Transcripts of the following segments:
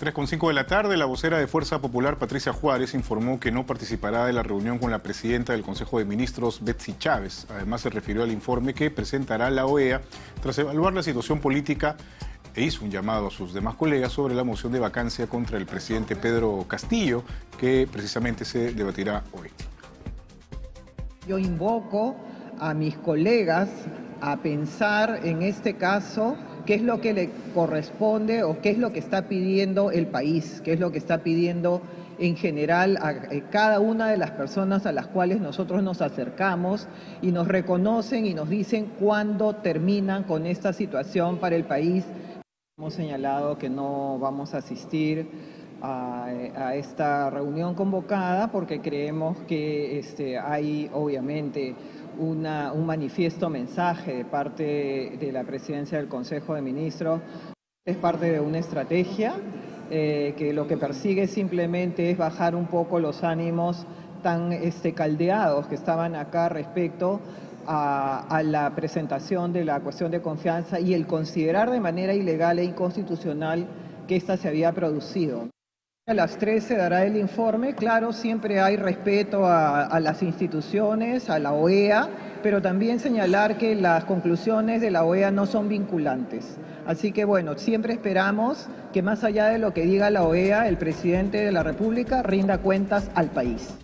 3:05 de la tarde, la vocera de Fuerza Popular, Patricia Juárez, informó que no participará de la reunión con la presidenta del Consejo de Ministros, Betsy Chávez. Además, se refirió al informe que presentará la OEA tras evaluar la situación política e hizo un llamado a sus demás colegas sobre la moción de vacancia contra el presidente Pedro Castillo, que precisamente se debatirá hoy. Yo invoco a mis colegas a pensar en este caso qué es lo que le corresponde o qué es lo que está pidiendo el país, qué es lo que está pidiendo en general a cada una de las personas a las cuales nosotros nos acercamos y nos reconocen y nos dicen cuándo terminan con esta situación para el país. Hemos señalado que no vamos a asistir a esta reunión convocada porque creemos que hay obviamente un manifiesto mensaje de parte de la presidencia del Consejo de Ministros. Es parte de una estrategia que lo que persigue simplemente es bajar un poco los ánimos tan caldeados que estaban acá respecto a la presentación de la cuestión de confianza y el considerar de manera ilegal e inconstitucional que esta se había producido. A las 3 se dará el informe. Claro, siempre hay respeto a las instituciones, a la OEA, pero también señalar que las conclusiones de la OEA no son vinculantes. Así que bueno, siempre esperamos que más allá de lo que diga la OEA, el presidente de la República rinda cuentas al país.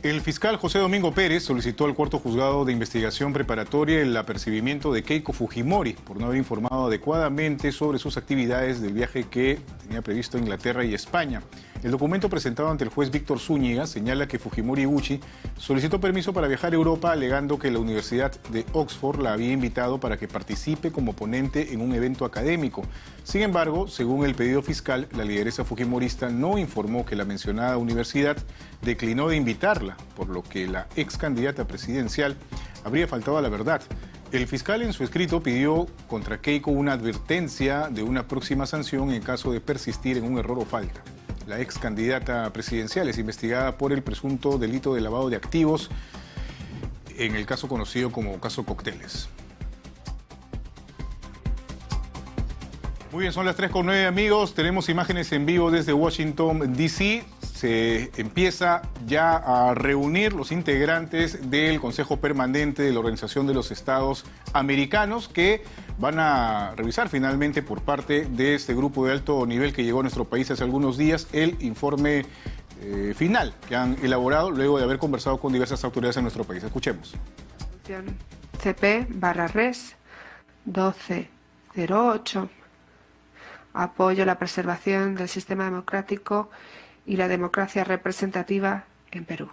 El fiscal José Domingo Pérez solicitó al Cuarto Juzgado de Investigación Preparatoria el apercibimiento de Keiko Fujimori por no haber informado adecuadamente sobre sus actividades del viaje que tenía previsto a Inglaterra y España. El documento presentado ante el juez Víctor Zúñiga señala que Fujimori Uchi solicitó permiso para viajar a Europa alegando que la Universidad de Oxford la había invitado para que participe como ponente en un evento académico. Sin embargo, según el pedido fiscal, la lideresa fujimorista no informó que la mencionada universidad declinó de invitarla, por lo que la ex candidata presidencial habría faltado a la verdad. El fiscal en su escrito pidió contra Keiko una advertencia de una próxima sanción en caso de persistir en un error o falta. La ex candidata presidencial es investigada por el presunto delito de lavado de activos en el caso conocido como caso Cócteles. Muy bien, son las 3:09, amigos. Tenemos imágenes en vivo desde Washington, D.C. Se empieza ya a reunir los integrantes del Consejo Permanente de la Organización de los Estados Americanos que van a revisar finalmente por parte de este grupo de alto nivel que llegó a nuestro país hace algunos días el informe final que han elaborado luego de haber conversado con diversas autoridades en nuestro país. Escuchemos. CP/Res 1208. Apoyo la preservación del sistema democrático y la democracia representativa en Perú.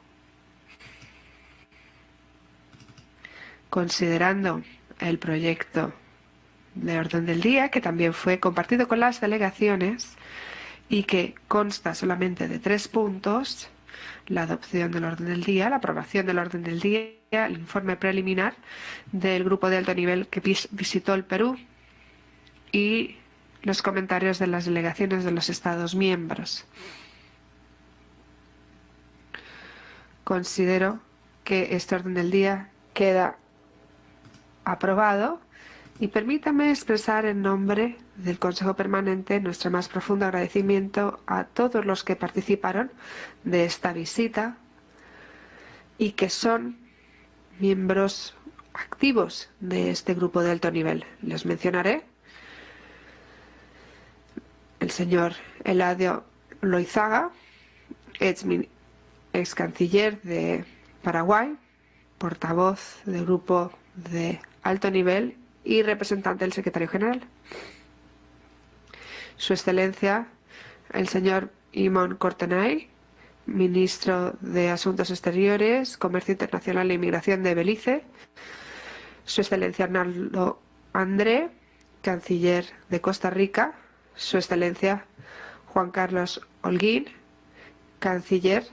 Considerando el proyecto de orden del día, que también fue compartido con las delegaciones y que consta solamente de 3 puntos, la adopción del orden del día, la aprobación del orden del día, el informe preliminar del grupo de alto nivel que visitó el Perú y los comentarios de las delegaciones de los Estados miembros. Considero que este orden del día queda aprobado y permítame expresar en nombre del Consejo Permanente nuestro más profundo agradecimiento a todos los que participaron de esta visita y que son miembros activos de este grupo de alto nivel. Les mencionaré el señor Eladio Loizaga, ex canciller de Paraguay, portavoz del grupo de alto nivel y representante del secretario general. Su Excelencia, el señor Imon Cortenay, ministro de Asuntos Exteriores, Comercio Internacional e Inmigración de Belice. Su Excelencia Arnaldo André, canciller de Costa Rica. Su Excelencia Juan Carlos Holguín, canciller,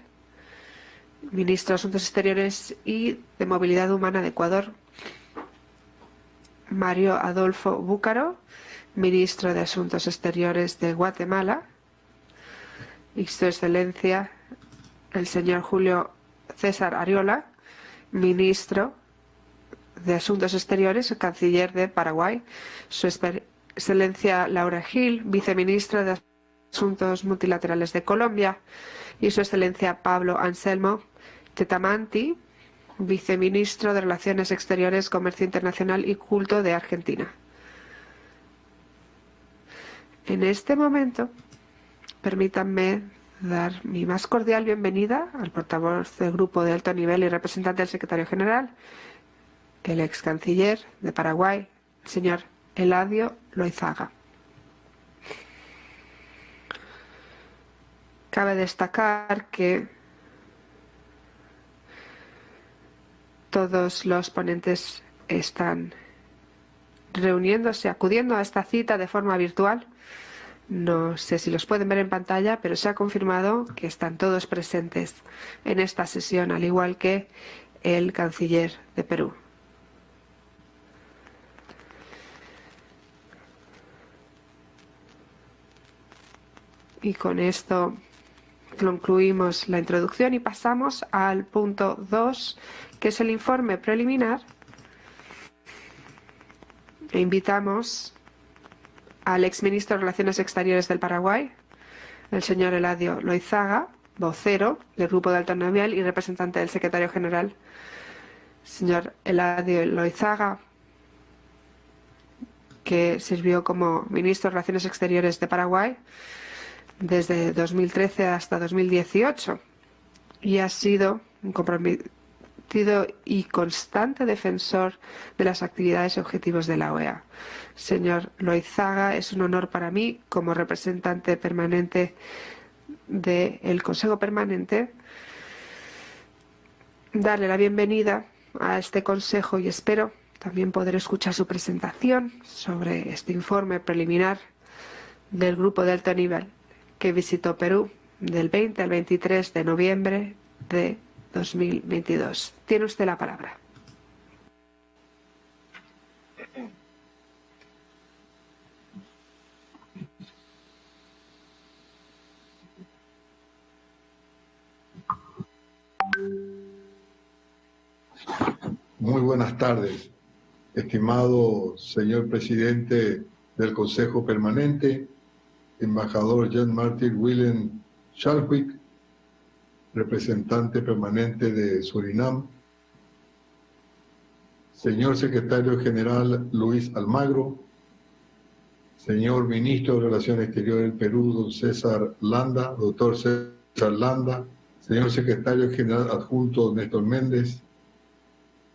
ministro de Asuntos Exteriores y de Movilidad Humana de Ecuador. Mario Adolfo Búcaro, ministro de Asuntos Exteriores de Guatemala. Y su Excelencia el señor Julio César Ariola, ministro de Asuntos Exteriores, canciller de Paraguay. Su Excelencia Laura Gil, viceministra de Asuntos Multilaterales de Colombia, y Su Excelencia Pablo Anselmo Tetamanti, Viceministro de Relaciones Exteriores, Comercio Internacional y Culto de Argentina. En este momento, permítanme dar mi más cordial bienvenida al portavoz del Grupo de Alto Nivel y representante del Secretario General, el ex canciller de Paraguay, el señor Eladio Loizaga. Cabe destacar que todos los ponentes están reuniéndose, acudiendo a esta cita de forma virtual. No sé si los pueden ver en pantalla, pero se ha confirmado que están todos presentes en esta sesión, al igual que el canciller de Perú. Y con esto concluimos la introducción y pasamos al punto 2, que es el informe preliminar. E invitamos al exministro de Relaciones Exteriores del Paraguay, el señor Eladio Loizaga, vocero del Grupo de Alto Nivel y representante del secretario general. Señor Eladio Loizaga, que sirvió como ministro de Relaciones Exteriores de Paraguay desde 2013 hasta 2018 y ha sido un comprometido y constante defensor de las actividades y objetivos de la OEA. Señor Loizaga, es un honor para mí, como representante permanente del Consejo Permanente, darle la bienvenida a este Consejo y espero también poder escuchar su presentación sobre este informe preliminar del Grupo de Alto Nivel que visitó Perú del 20 al 23 de noviembre de 2022. Tiene usted la palabra. Muy buenas tardes, estimado señor presidente del Consejo Permanente, embajador Jan-Martin Willem Schalkwijk, representante permanente de Surinam, señor secretario general Luis Almagro, señor ministro de Relaciones Exteriores del Perú, don César Landa, doctor César Landa, señor secretario general adjunto Néstor Méndez,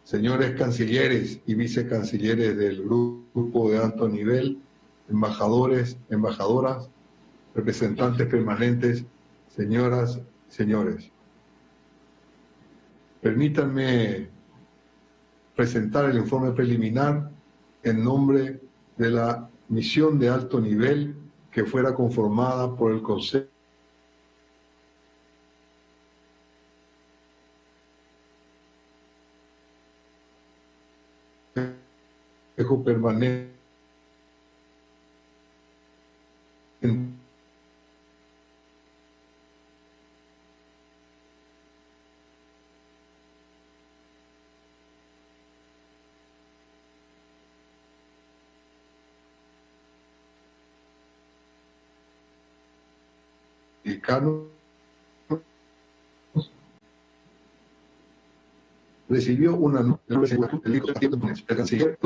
señores cancilleres y vicecancilleres del Grupo de Alto Nivel, embajadores, embajadoras, representantes permanentes, señoras, señores. Permítanme presentar el informe preliminar en nombre de la misión de alto nivel que fuera conformada por el Consejo Permanente recibió una nota del canciller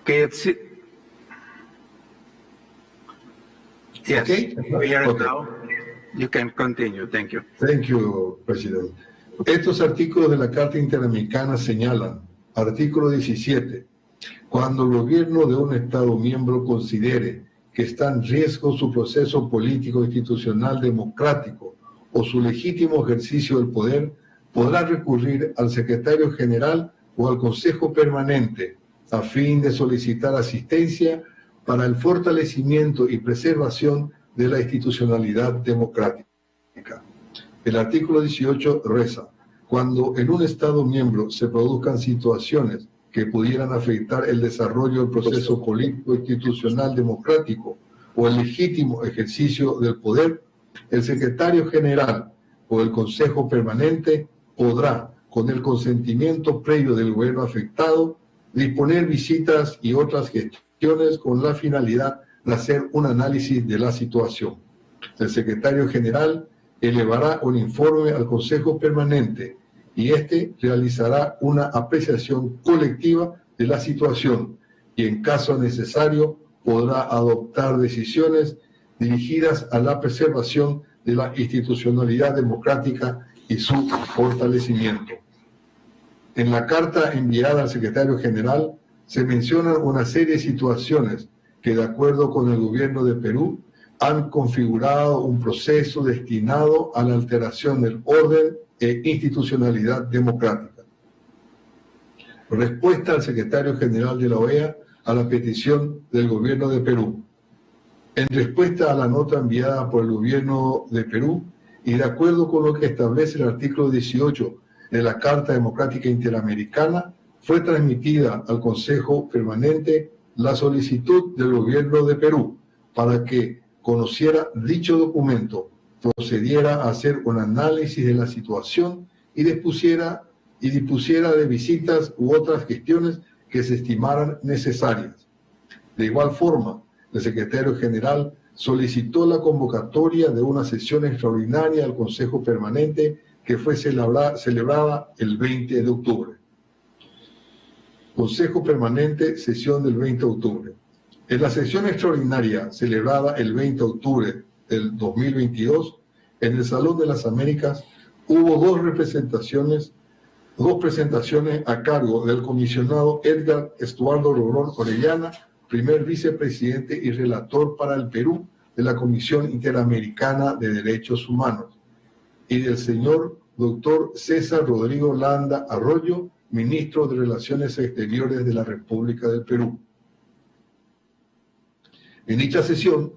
Okay, yes, Okay. we are Okay. now. You can continue. Thank you. Thank you, President. Estos artículos de la Carta Interamericana señalan, artículo 17, Cuando el gobierno de un Estado miembro considere que está en riesgo su proceso político institucional democrático o su legítimo ejercicio del poder, podrá recurrir al secretario general o al Consejo Permanente a fin de solicitar asistencia para el fortalecimiento y preservación de la institucionalidad democrática. El artículo 18 reza: cuando en un Estado miembro se produzcan situaciones que pudieran afectar el desarrollo del proceso político institucional democrático o el legítimo ejercicio del poder, el secretario general o el Consejo Permanente podrá, con el consentimiento previo del gobierno afectado, disponer visitas y otras gestiones con la finalidad de hacer un análisis de la situación. El secretario general elevará un informe al Consejo Permanente y éste realizará una apreciación colectiva de la situación y, en caso necesario, podrá adoptar decisiones dirigidas a la preservación de la institucionalidad democrática y su fortalecimiento. En la carta enviada al secretario general se mencionan una serie de situaciones que, de acuerdo con el gobierno de Perú, han configurado un proceso destinado a la alteración del orden e institucionalidad democrática. Respuesta al secretario general de la OEA a la petición del gobierno de Perú. En respuesta a la nota enviada por el gobierno de Perú y de acuerdo con lo que establece el artículo 18 de la Carta Democrática Interamericana, fue transmitida al Consejo Permanente la solicitud del gobierno de Perú para que conociera dicho documento, procediera a hacer un análisis de la situación y dispusiera de visitas u otras gestiones que se estimaran necesarias. De igual forma, el secretario general solicitó la convocatoria de una sesión extraordinaria al Consejo Permanente que fue celebrada el 20 de octubre. Consejo Permanente, sesión del 20 de octubre. En la sesión extraordinaria celebrada el 20 de octubre del 2022, en el Salón de las Américas, hubo dos presentaciones a cargo del comisionado Edgar Estuardo Rolón Orellana, primer vicepresidente y relator para el Perú de la Comisión Interamericana de Derechos Humanos, y del señor doctor César Rodrigo Landa Arroyo, ministro de Relaciones Exteriores de la República del Perú. En dicha sesión,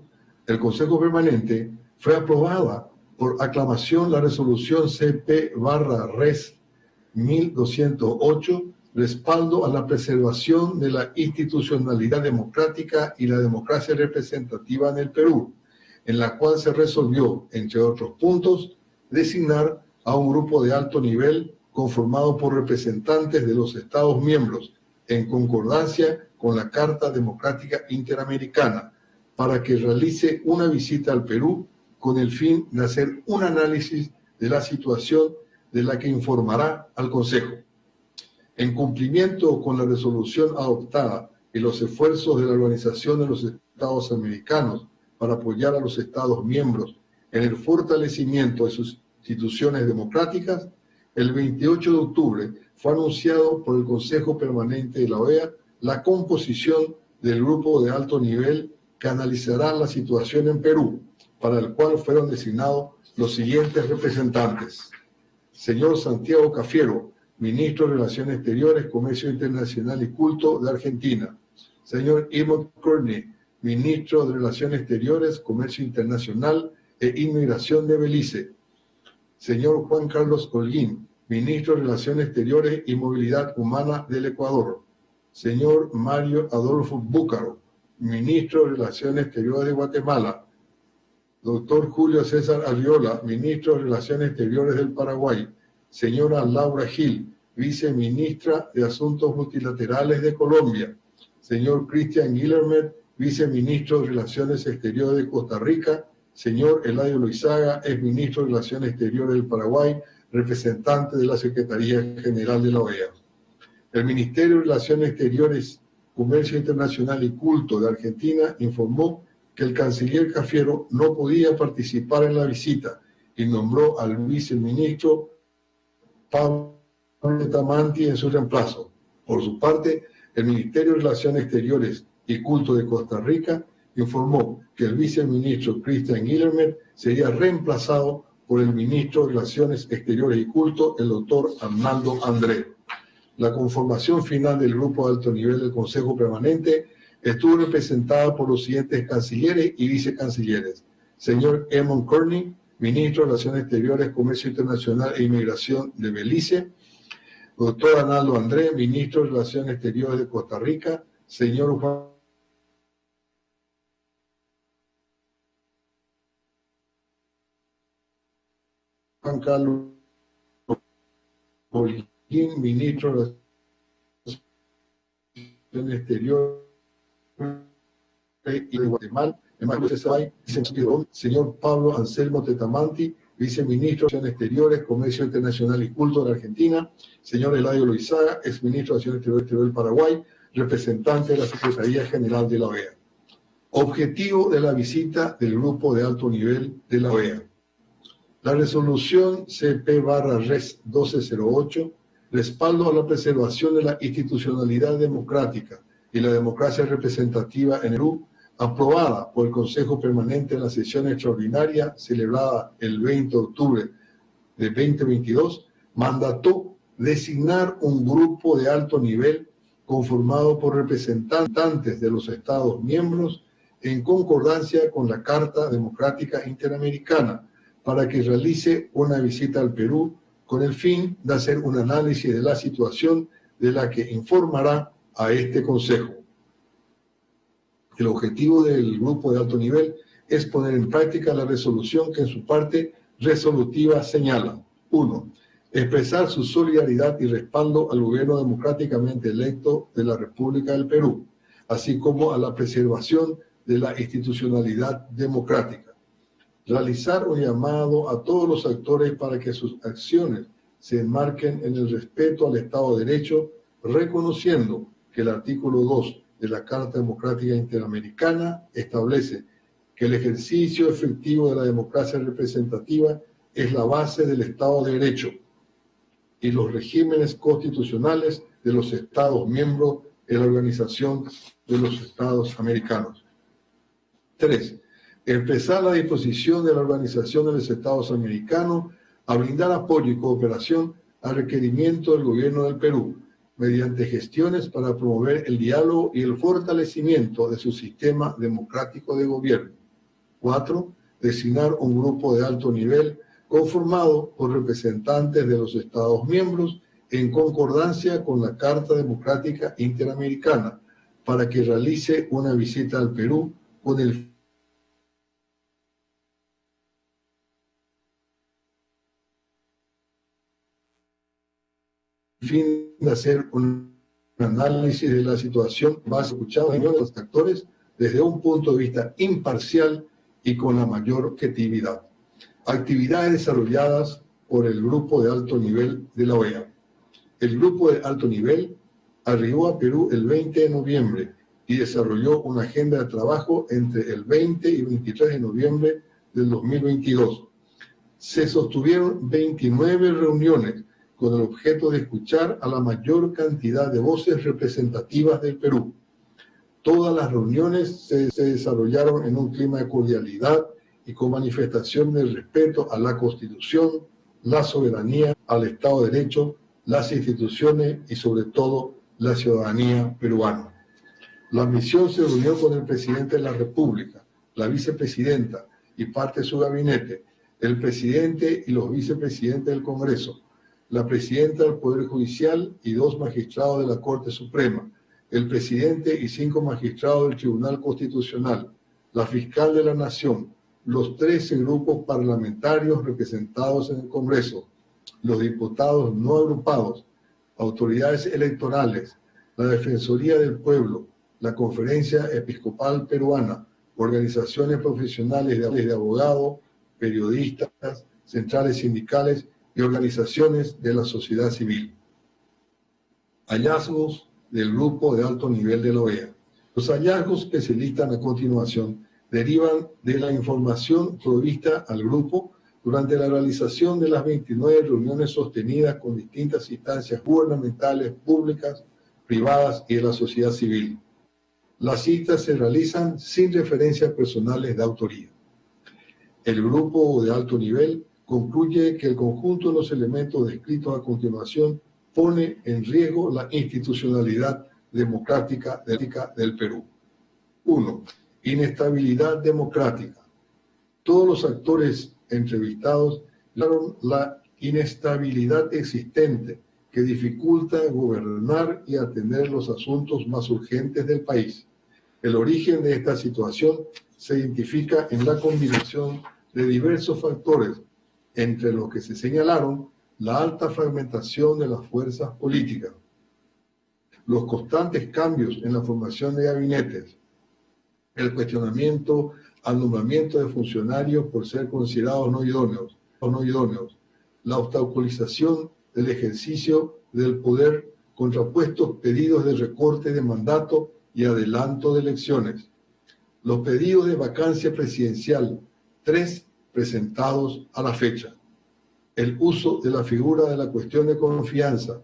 el Consejo Permanente fue aprobada por aclamación la resolución CP/Res 1208, respaldo a la preservación de la institucionalidad democrática y la democracia representativa en el Perú, en la cual se resolvió, entre otros puntos, designar a un grupo de alto nivel conformado por representantes de los Estados miembros, en concordancia con la Carta Democrática Interamericana, para que realice una visita al Perú con el fin de hacer un análisis de la situación de la que informará al Consejo. En cumplimiento con la resolución adoptada y los esfuerzos de la Organización de los Estados Americanos para apoyar a los Estados miembros en el fortalecimiento de sus instituciones democráticas, el 28 de octubre fue anunciado por el Consejo Permanente de la OEA la composición del grupo de alto nivel que analizará la situación en Perú, para el cual fueron designados los siguientes representantes: señor Santiago Cafiero, ministro de Relaciones Exteriores, Comercio Internacional y Culto de Argentina; señor Emmett Kearney, ministro de Relaciones Exteriores, Comercio Internacional e Inmigración de Belice; señor Juan Carlos Holguín, ministro de Relaciones Exteriores y Movilidad Humana del Ecuador; señor Mario Adolfo Búcaro, ministro de Relaciones Exteriores de Guatemala; doctor Julio César Arriola, ministro de Relaciones Exteriores del Paraguay; señora Laura Gil, viceministra de Asuntos Multilaterales de Colombia; señor Cristian Guillermet, viceministro de Relaciones Exteriores de Costa Rica; señor Eladio Loizaga, exministro de Relaciones Exteriores del Paraguay, representante de la Secretaría General de la OEA. El Ministerio de Relaciones Exteriores, Comercio Internacional y Culto de Argentina informó que el canciller Cafiero no podía participar en la visita y nombró al viceministro Pablo Tamanti en su reemplazo. Por su parte, el Ministerio de Relaciones Exteriores y Culto de Costa Rica informó que el viceministro Christian Guillermet sería reemplazado por el ministro de Relaciones Exteriores y Culto, el doctor Arnaldo André. La conformación final del grupo de alto nivel del Consejo Permanente estuvo representada por los siguientes cancilleres y vicecancilleres: señor Eamon Kearney, ministro de Relaciones Exteriores, Comercio Internacional e Inmigración de Belice; doctor Arnaldo André, ministro de Relaciones Exteriores de Costa Rica; señor Juan Carlos Holguín, ministro de Relaciones Exteriores y de Guatemala; señor Pablo Anselmo Tetamanti, viceministro de Relaciones Exteriores, Comercio Internacional y Culto de la Argentina; señor Eladio Loizaga, exministro de Relaciones Exteriores del Paraguay, representante de la Secretaría General de la OEA. Objetivo de la visita del grupo de alto nivel de la OEA. La resolución CP/Res 1208, respaldo a la preservación de la institucionalidad democrática y la democracia representativa en el Perú, aprobada por el Consejo Permanente en la sesión extraordinaria celebrada el 20 de octubre de 2022, mandató designar un grupo de alto nivel conformado por representantes de los Estados miembros en concordancia con la Carta Democrática Interamericana para que realice una visita al Perú con el fin de hacer un análisis de la situación de la que informará a este Consejo. El objetivo del grupo de alto nivel es poner en práctica la resolución que en su parte resolutiva señala: 1. Expresar su solidaridad y respaldo al gobierno democráticamente electo de la República del Perú, así como a la preservación de la institucionalidad democrática. Realizar un llamado a todos los actores para que sus acciones se enmarquen en el respeto al Estado de Derecho, reconociendo que el artículo 2 de la Carta Democrática Interamericana establece que el ejercicio efectivo de la democracia representativa es la base del Estado de Derecho y los regímenes constitucionales de los Estados miembros en la Organización de los Estados Americanos. 3. Expresar la disposición de la Organización de los Estados Americanos a brindar apoyo y cooperación al requerimiento del gobierno del Perú, mediante gestiones para promover el diálogo y el fortalecimiento de su sistema democrático de gobierno. 4. Designar un grupo de alto nivel conformado por representantes de los Estados miembros en concordancia con la Carta Democrática Interamericana para que realice una visita al Perú con el fin de hacer un análisis de la situación más escuchado de los actores desde un punto de vista imparcial y con la mayor objetividad. Actividades desarrolladas por el grupo de alto nivel de la OEA. El grupo de alto nivel arribó a Perú el 20 de noviembre y desarrolló una agenda de trabajo entre el 20 y 23 de noviembre del 2022. Se sostuvieron 29 reuniones con el objeto de escuchar a la mayor cantidad de voces representativas del Perú. Todas las reuniones se desarrollaron en un clima de cordialidad y con manifestación de respeto a la Constitución, la soberanía, al Estado de Derecho, las instituciones y sobre todo la ciudadanía peruana. La misión se reunió con el presidente de la República, la vicepresidenta y parte de su gabinete, el presidente y los vicepresidentes del Congreso, la presidenta del Poder Judicial y 2 magistrados de la Corte Suprema, el presidente y 5 magistrados del Tribunal Constitucional, la fiscal de la Nación, los 13 grupos parlamentarios representados en el Congreso, los diputados no agrupados, autoridades electorales, la Defensoría del Pueblo, la Conferencia Episcopal Peruana, organizaciones profesionales de abogados, periodistas, centrales sindicales y organizaciones de la sociedad civil. Hallazgos del grupo de alto nivel de la OEA. Los hallazgos que se listan a continuación derivan de la información provista al grupo durante la realización de las 29 reuniones sostenidas con distintas instancias gubernamentales, públicas, privadas y de la sociedad civil. Las citas se realizan sin referencias personales de autoría. El grupo de alto nivel concluye que el conjunto de los elementos descritos a continuación pone en riesgo la institucionalidad democrática del Perú. 1. Inestabilidad democrática. Todos los actores entrevistados hablaron la inestabilidad existente que dificulta gobernar y atender los asuntos más urgentes del país. El origen de esta situación se identifica en la combinación de diversos factores, entre los que se señalaron la alta fragmentación de las fuerzas políticas, los constantes cambios en la formación de gabinetes, el cuestionamiento al nombramiento de funcionarios por ser considerados no idóneos, la obstaculización del ejercicio del poder, contrapuestos pedidos de recorte de mandato y adelanto de elecciones, los pedidos de vacancia presidencial, 3 presentados a la fecha, el uso de la figura de la cuestión de confianza,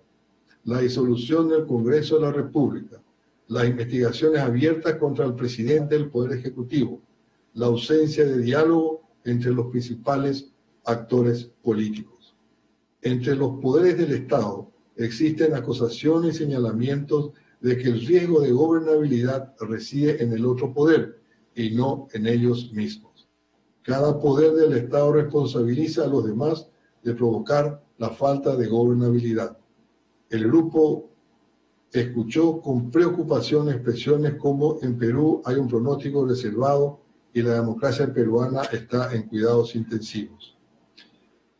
la disolución del Congreso de la República, las investigaciones abiertas contra el presidente del Poder Ejecutivo, la ausencia de diálogo entre los principales actores políticos. Entre los poderes del Estado existen acusaciones y señalamientos de que el riesgo de gobernabilidad reside en el otro poder y no en ellos mismos. Cada poder del Estado responsabiliza a los demás de provocar la falta de gobernabilidad. El grupo escuchó con preocupación expresiones como en Perú hay un pronóstico reservado y la democracia peruana está en cuidados intensivos.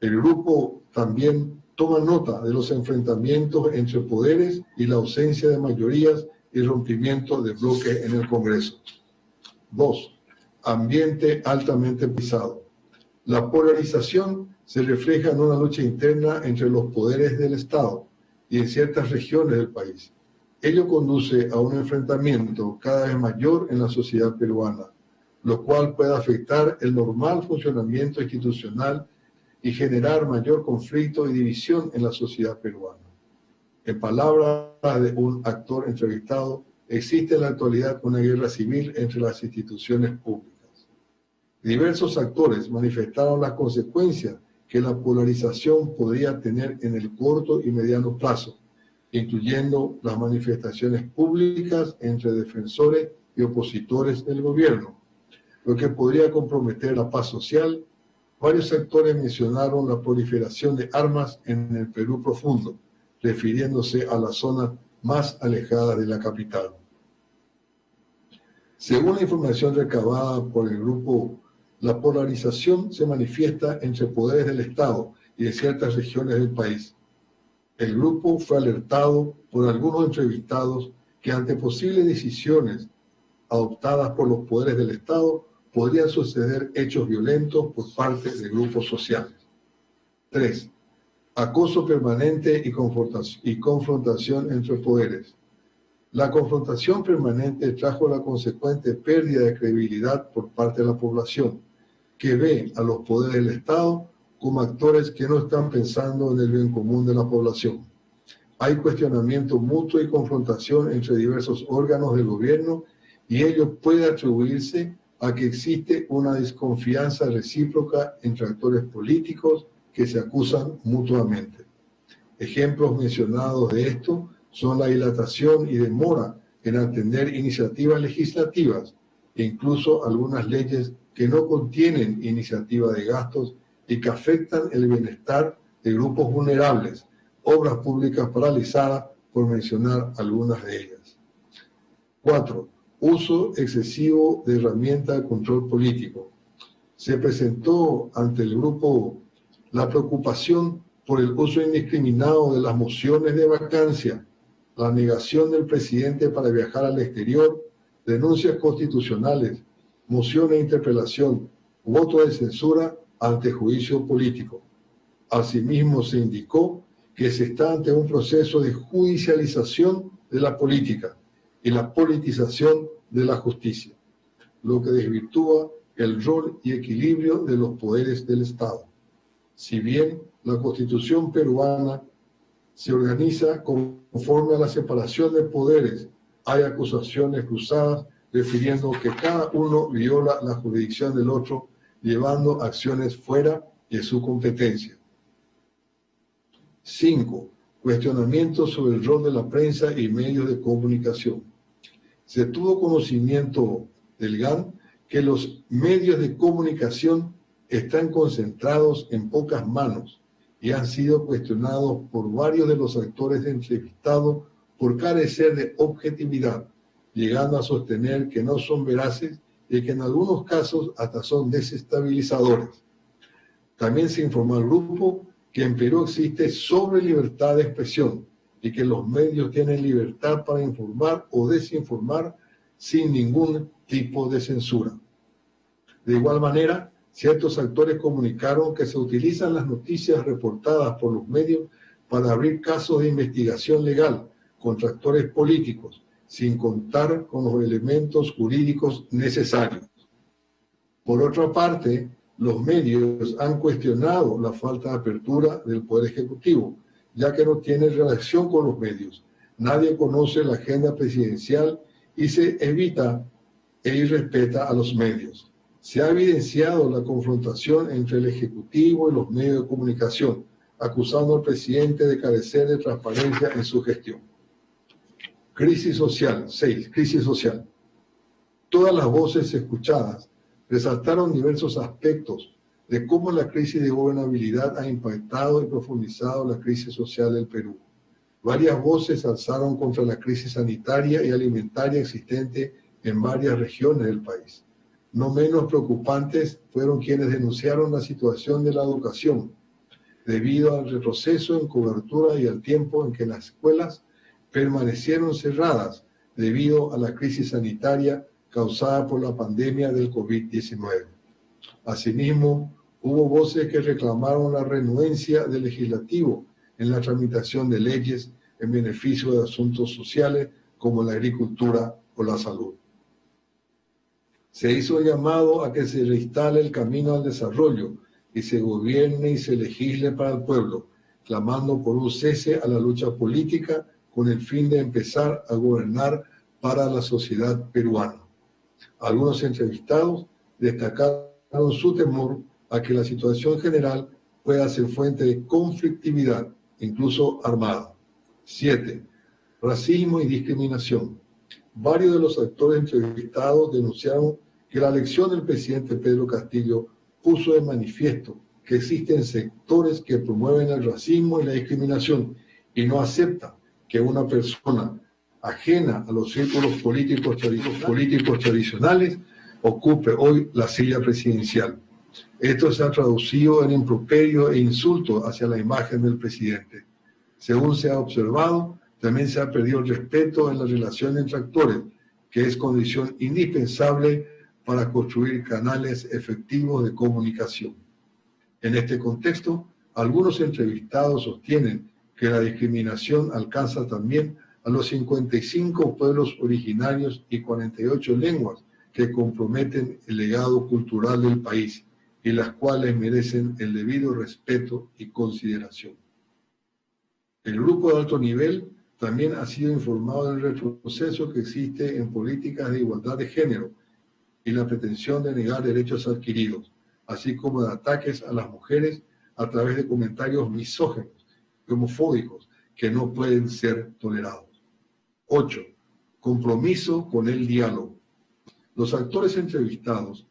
El grupo también toma nota de los enfrentamientos entre poderes y la ausencia de mayorías y rompimiento de bloques en el Congreso. 2. Ambiente altamente polarizado. La polarización se refleja en una lucha interna entre los poderes del Estado y en ciertas regiones del país. Ello conduce a un enfrentamiento cada vez mayor en la sociedad peruana, lo cual puede afectar el normal funcionamiento institucional y generar mayor conflicto y división en la sociedad peruana. En palabras de un actor entrevistado, existe en la actualidad una guerra civil entre las instituciones públicas. Diversos actores manifestaron las consecuencias que la polarización podría tener en el corto y mediano plazo, incluyendo las manifestaciones públicas entre defensores y opositores del gobierno, lo que podría comprometer la paz social. Varios actores mencionaron la proliferación de armas en el Perú profundo, refiriéndose a las zonas más alejadas de la capital. Según la información recabada por el grupo, la polarización se manifiesta entre poderes del Estado y de ciertas regiones del país. El grupo fue alertado por algunos entrevistados que ante posibles decisiones adoptadas por los poderes del Estado podrían suceder hechos violentos por parte de grupos sociales. 3. Acoso permanente y confrontación entre poderes. La confrontación permanente trajo la consecuente pérdida de credibilidad por parte de la población, que ve a los poderes del Estado como actores que no están pensando en el bien común de la población. Hay cuestionamiento mutuo y confrontación entre diversos órganos del gobierno y ello puede atribuirse a que existe una desconfianza recíproca entre actores políticos que se acusan mutuamente. Ejemplos mencionados de esto son la dilatación y demora en atender iniciativas legislativas e incluso algunas leyes que no contienen iniciativa de gastos y que afectan el bienestar de grupos vulnerables, obras públicas paralizadas, por mencionar algunas de ellas. 4. Uso excesivo de herramientas de control político. Se presentó ante el grupo la preocupación por el uso indiscriminado de las mociones de vacancia, la negación del presidente para viajar al exterior, denuncias constitucionales, moción de interpelación, voto de censura ante juicio político. Asimismo, se indicó que se está ante un proceso de judicialización de la política y la politización de la justicia, lo que desvirtúa el rol y equilibrio de los poderes del Estado. Si bien la Constitución peruana se organiza conforme a la separación de poderes. Hay acusaciones cruzadas refiriendo que cada uno viola la jurisdicción del otro, llevando acciones fuera de su competencia. 5. Cuestionamientos sobre el rol de la prensa y medios de comunicación. Se tuvo conocimiento del GAN que los medios de comunicación están concentrados en pocas manos y han sido cuestionados por varios de los actores entrevistados por carecer de objetividad, llegando a sostener que no son veraces y que en algunos casos hasta son desestabilizadores. También se informó al grupo que en Perú existe sobre libertad de expresión y que los medios tienen libertad para informar o desinformar sin ningún tipo de censura. De igual manera, ciertos actores comunicaron que se utilizan las noticias reportadas por los medios para abrir casos de investigación legal contra actores políticos, sin contar con los elementos jurídicos necesarios. Por otra parte, los medios han cuestionado la falta de apertura del Poder Ejecutivo, ya que no tiene relación con los medios. Nadie conoce la agenda presidencial y se evita e irrespeta a los medios. Se ha evidenciado la confrontación entre el Ejecutivo y los medios de comunicación, acusando al presidente de carecer de transparencia en su gestión. Crisis social. 6. Crisis social. Todas las voces escuchadas resaltaron diversos aspectos de cómo la crisis de gobernabilidad ha impactado y profundizado la crisis social del Perú. Varias voces alzaron contra la crisis sanitaria y alimentaria existente en varias regiones del país. No menos preocupantes fueron quienes denunciaron la situación de la educación, debido al retroceso en cobertura y al tiempo en que las escuelas permanecieron cerradas debido a la crisis sanitaria causada por la pandemia del COVID-19. Asimismo, hubo voces que reclamaron la renuencia del legislativo en la tramitación de leyes en beneficio de asuntos sociales como la agricultura o la salud. Se hizo llamado a que se reinstale el camino al desarrollo y se gobierne y se legisle para el pueblo, clamando por un cese a la lucha política con el fin de empezar a gobernar para la sociedad peruana. Algunos entrevistados destacaron su temor a que la situación general pueda ser fuente de conflictividad, incluso armada. 7. Racismo y discriminación. Varios de los actores entrevistados denunciaron que la elección del presidente Pedro Castillo puso de manifiesto que existen sectores que promueven el racismo y la discriminación y no aceptan que una persona ajena a los círculos políticos tradicionales ocupe hoy la silla presidencial. Esto se ha traducido en improperio e insulto hacia la imagen del presidente. Según se ha observado, también se ha perdido el respeto en la relación entre actores, que es condición indispensable para construir canales efectivos de comunicación. En este contexto, algunos entrevistados sostienen que la discriminación alcanza también a los 55 pueblos originarios y 48 lenguas que comprometen el legado cultural del país y las cuales merecen el debido respeto y consideración. El grupo de alto nivel también ha sido informado del retroceso que existe en políticas de igualdad de género y la pretensión de negar derechos adquiridos, así como de ataques a las mujeres a través de comentarios misóginos y homofóbicos que no pueden ser tolerados. 8. Compromiso con el diálogo. Los actores entrevistados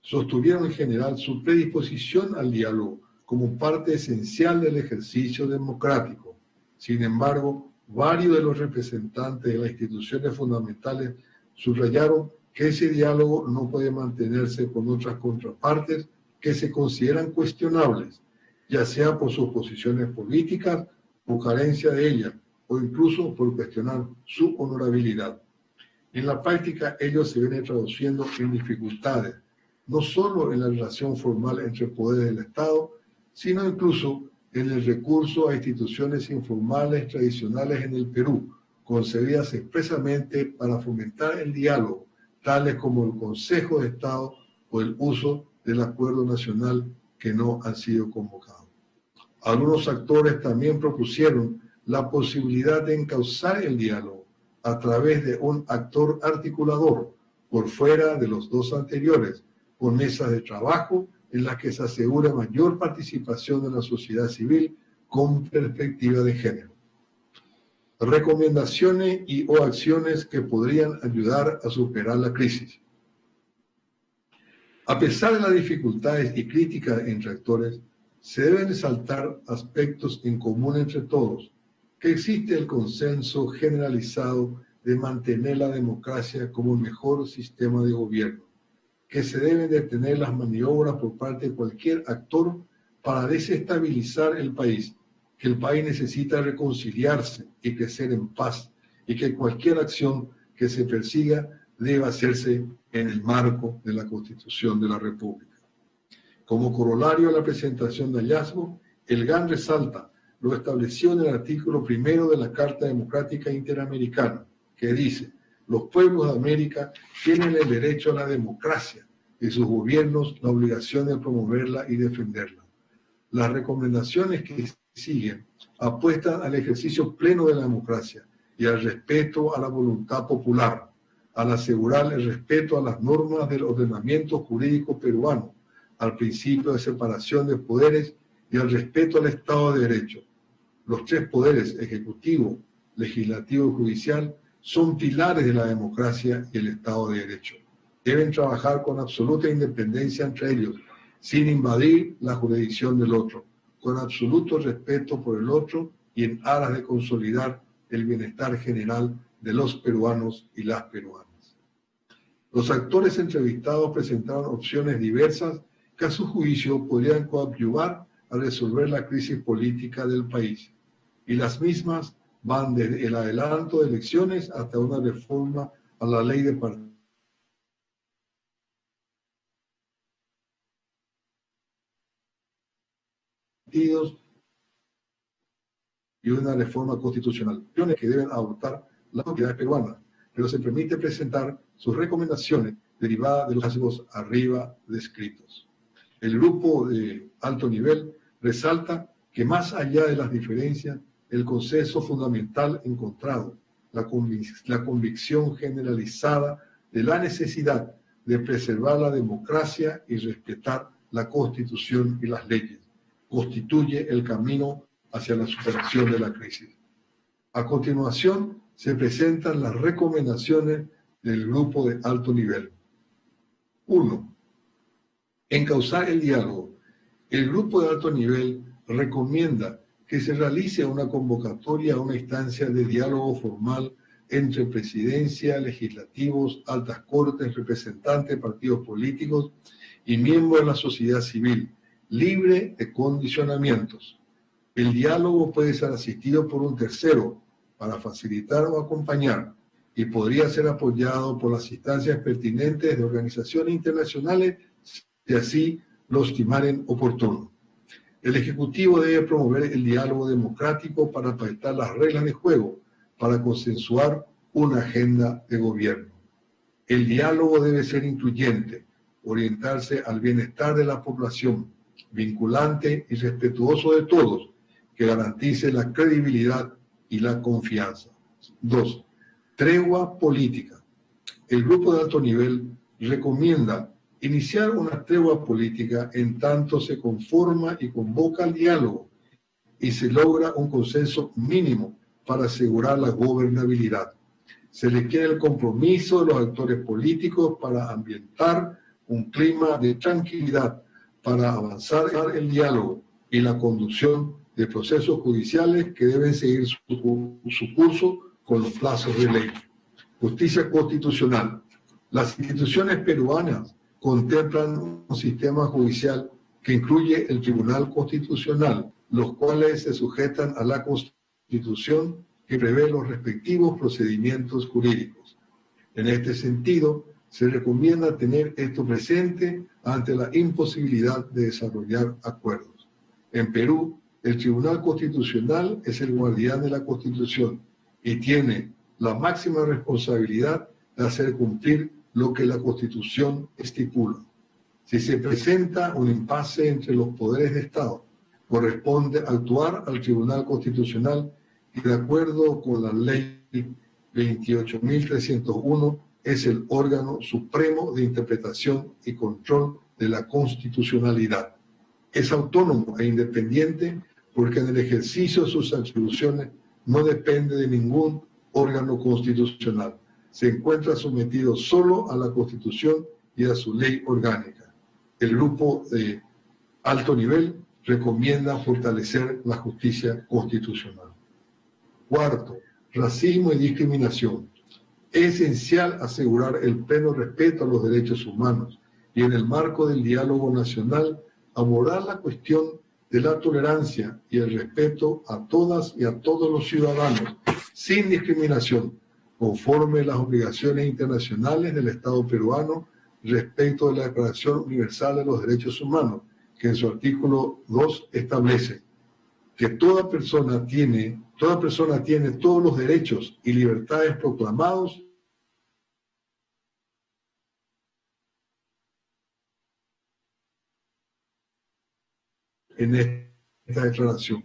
sostuvieron en general su predisposición al diálogo como parte esencial del ejercicio democrático. Sin embargo, varios de los representantes de las instituciones fundamentales subrayaron que ese diálogo no puede mantenerse con otras contrapartes que se consideran cuestionables, ya sea por sus posiciones políticas o carencia de ellas, o incluso por cuestionar su honorabilidad. En la práctica, ello se viene traduciendo en dificultades, no solo en la relación formal entre poderes del Estado, sino incluso en el recurso a instituciones informales tradicionales en el Perú, concebidas expresamente para fomentar el diálogo, tales como el Consejo de Estado o el uso del Acuerdo Nacional que no han sido convocados. Algunos actores también propusieron la posibilidad de encauzar el diálogo a través de un actor articulador por fuera de los dos anteriores, con mesas de trabajo en las que se asegura mayor participación de la sociedad civil con perspectiva de género. Recomendaciones y o acciones que podrían ayudar a superar la crisis. A pesar de las dificultades y críticas entre actores, se deben resaltar aspectos en común entre todos, que existe el consenso generalizado de mantener la democracia como el mejor sistema de gobierno, que se deben detener las maniobras por parte de cualquier actor para desestabilizar el país, que el país necesita reconciliarse y crecer en paz, y que cualquier acción que se persiga debe hacerse en el marco de la Constitución de la República. Como corolario a la presentación de hallazgo, el GAN resalta lo establecido en el artículo 1 de la Carta Democrática Interamericana, que dice: los pueblos de América tienen el derecho a la democracia y sus gobiernos la obligación de promoverla y defenderla. Las recomendaciones que siguen apuestan al ejercicio pleno de la democracia y al respeto a la voluntad popular, al asegurar el respeto a las normas del ordenamiento jurídico peruano, al principio de separación de poderes y al respeto al Estado de Derecho. Los tres poderes, ejecutivo, legislativo y judicial, son pilares de la democracia y el Estado de Derecho. Deben trabajar con absoluta independencia entre ellos, sin invadir la jurisdicción del otro, con absoluto respeto por el otro y en aras de consolidar el bienestar general de los peruanos y las peruanas. Los actores entrevistados presentaron opciones diversas que a su juicio podrían coadyuvar a resolver la crisis política del país, y las mismas van desde el adelanto de elecciones hasta una reforma a la ley de partidos y una reforma constitucional, que deben adoptar las autoridades peruanas, pero se permite presentar sus recomendaciones derivadas de los hallazgos arriba descritos. El grupo de alto nivel resalta que más allá de las diferencias, el consenso fundamental encontrado, la convicción generalizada de la necesidad de preservar la democracia y respetar la Constitución y las leyes, constituye el camino hacia la superación de la crisis. A continuación, se presentan las recomendaciones del grupo de alto nivel. 1. Encauzar el diálogo. El grupo de alto nivel recomienda que se realice una convocatoria a una instancia de diálogo formal entre presidencia, legislativos, altas cortes, representantes de partidos políticos y miembros de la sociedad civil, libre de condicionamientos. El diálogo puede ser asistido por un tercero para facilitar o acompañar y podría ser apoyado por las instancias pertinentes de organizaciones internacionales si así lo estimaren oportuno. El Ejecutivo debe promover el diálogo democrático para pactar las reglas de juego, para consensuar una agenda de gobierno. El diálogo debe ser incluyente, orientarse al bienestar de la población, vinculante y respetuoso de todos, que garantice la credibilidad y la confianza. 2. Tregua política. El grupo de alto nivel recomienda iniciar una tregua política en tanto se conforma y convoca al diálogo y se logra un consenso mínimo para asegurar la gobernabilidad. Se requiere el compromiso de los actores políticos para ambientar un clima de tranquilidad, para avanzar el diálogo y la conducción de procesos judiciales que deben seguir su curso con los plazos de ley. Justicia constitucional. Las instituciones peruanas contemplan un sistema judicial que incluye el Tribunal Constitucional, los cuales se sujetan a la Constitución que prevé los respectivos procedimientos jurídicos. En este sentido, se recomienda tener esto presente ante la imposibilidad de desarrollar acuerdos. En Perú, el Tribunal Constitucional es el guardián de la Constitución y tiene la máxima responsabilidad de hacer cumplir lo que la Constitución estipula. Si se presenta un impasse entre los poderes de Estado, corresponde actuar al Tribunal Constitucional y de acuerdo con la ley 28.301 es el órgano supremo de interpretación y control de la constitucionalidad. Es autónomo e independiente porque en el ejercicio de sus atribuciones no depende de ningún órgano constitucional. Se encuentra sometido solo a la Constitución y a su ley orgánica. El grupo de alto nivel recomienda fortalecer la justicia constitucional. Cuarto, racismo y discriminación. Es esencial asegurar el pleno respeto a los derechos humanos y en el marco del diálogo nacional abordar la cuestión de la tolerancia y el respeto a todas y a todos los ciudadanos, sin discriminación, conforme a las obligaciones internacionales del Estado peruano respecto de la Declaración Universal de los Derechos Humanos, que en su artículo 2 establece que toda persona tiene todos los derechos y libertades proclamados en esta declaración,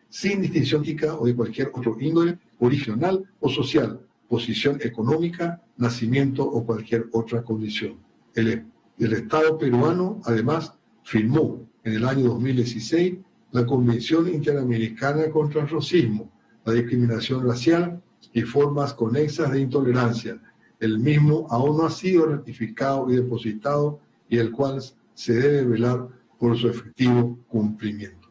sin distinción ética o de cualquier otro índole, original o social, posición económica, nacimiento o cualquier otra condición. El Estado peruano, además, firmó en el año 2016 la Convención Interamericana contra el Racismo, la discriminación racial y formas conexas de intolerancia. El mismo aún no ha sido ratificado y depositado y el cual se debe velar por su efectivo cumplimiento.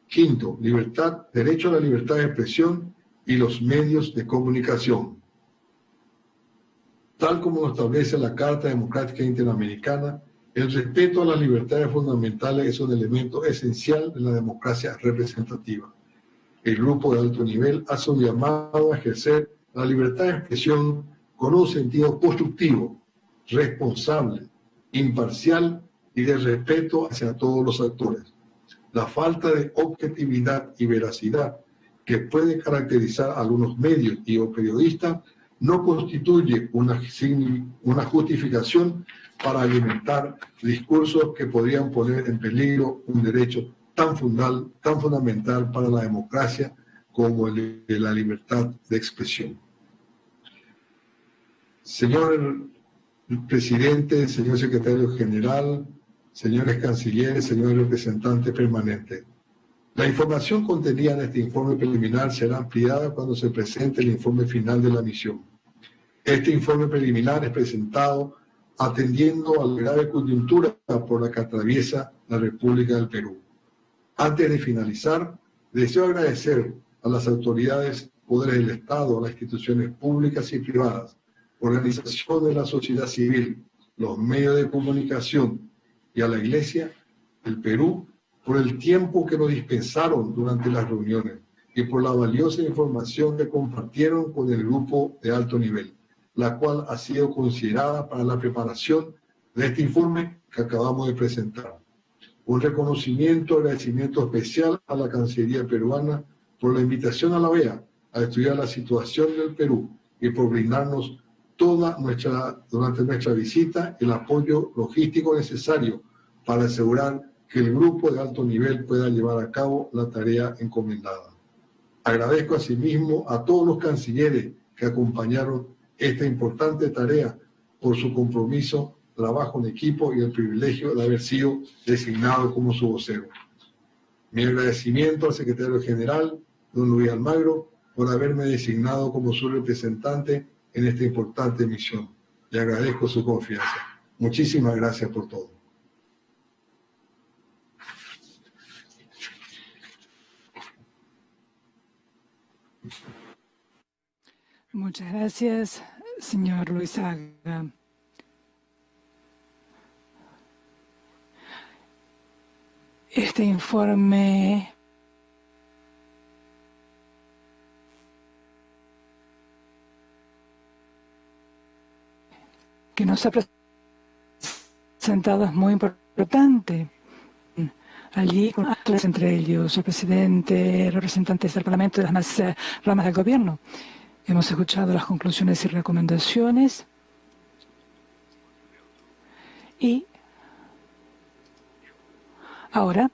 Quinto, libertad, derecho a la libertad de expresión y los medios de comunicación. Tal como lo establece la Carta Democrática Interamericana, el respeto a las libertades fundamentales es un elemento esencial de la democracia representativa. El grupo de alto nivel hace un llamado a ejercer la libertad de expresión con un sentido constructivo, responsable, imparcial y de respeto hacia todos los actores. La falta de objetividad y veracidad que puede caracterizar a algunos medios y o periodistas no constituye una justificación para alimentar discursos que podrían poner en peligro un derecho tan fundamental para la democracia como el de la libertad de expresión. Señor presidente, señor secretario general, señores cancilleres, señores representantes permanentes, la información contenida en este informe preliminar será ampliada cuando se presente el informe final de la misión. Este informe preliminar es presentado atendiendo a la grave coyuntura por la que atraviesa la República del Perú. Antes de finalizar, deseo agradecer a las autoridades, poderes del Estado, a las instituciones públicas y privadas, organizaciones de la sociedad civil, los medios de comunicación y a la Iglesia del Perú por el tiempo que nos dispensaron durante las reuniones y por la valiosa información que compartieron con el grupo de alto nivel, la cual ha sido considerada para la preparación de este informe que acabamos de presentar. Un reconocimiento, agradecimiento especial a la Cancillería peruana por la invitación a la OEA a estudiar la situación del Perú y por brindarnos durante nuestra visita el apoyo logístico necesario para asegurar que el grupo de alto nivel pueda llevar a cabo la tarea encomendada. Agradezco asimismo a todos los cancilleres que acompañaron esta importante tarea por su compromiso, trabajo en equipo y el privilegio de haber sido designado como su vocero. Mi agradecimiento al secretario general, don Luis Almagro, por haberme designado como su representante en esta importante misión. Le agradezco su confianza. Muchísimas gracias por todo. Muchas gracias, señor Luisaga. Este informe que nos ha presentado es muy importante. Allí, entre ellos, el presidente, representantes del Parlamento de las más ramas del gobierno. Hemos escuchado las conclusiones y recomendaciones y ahora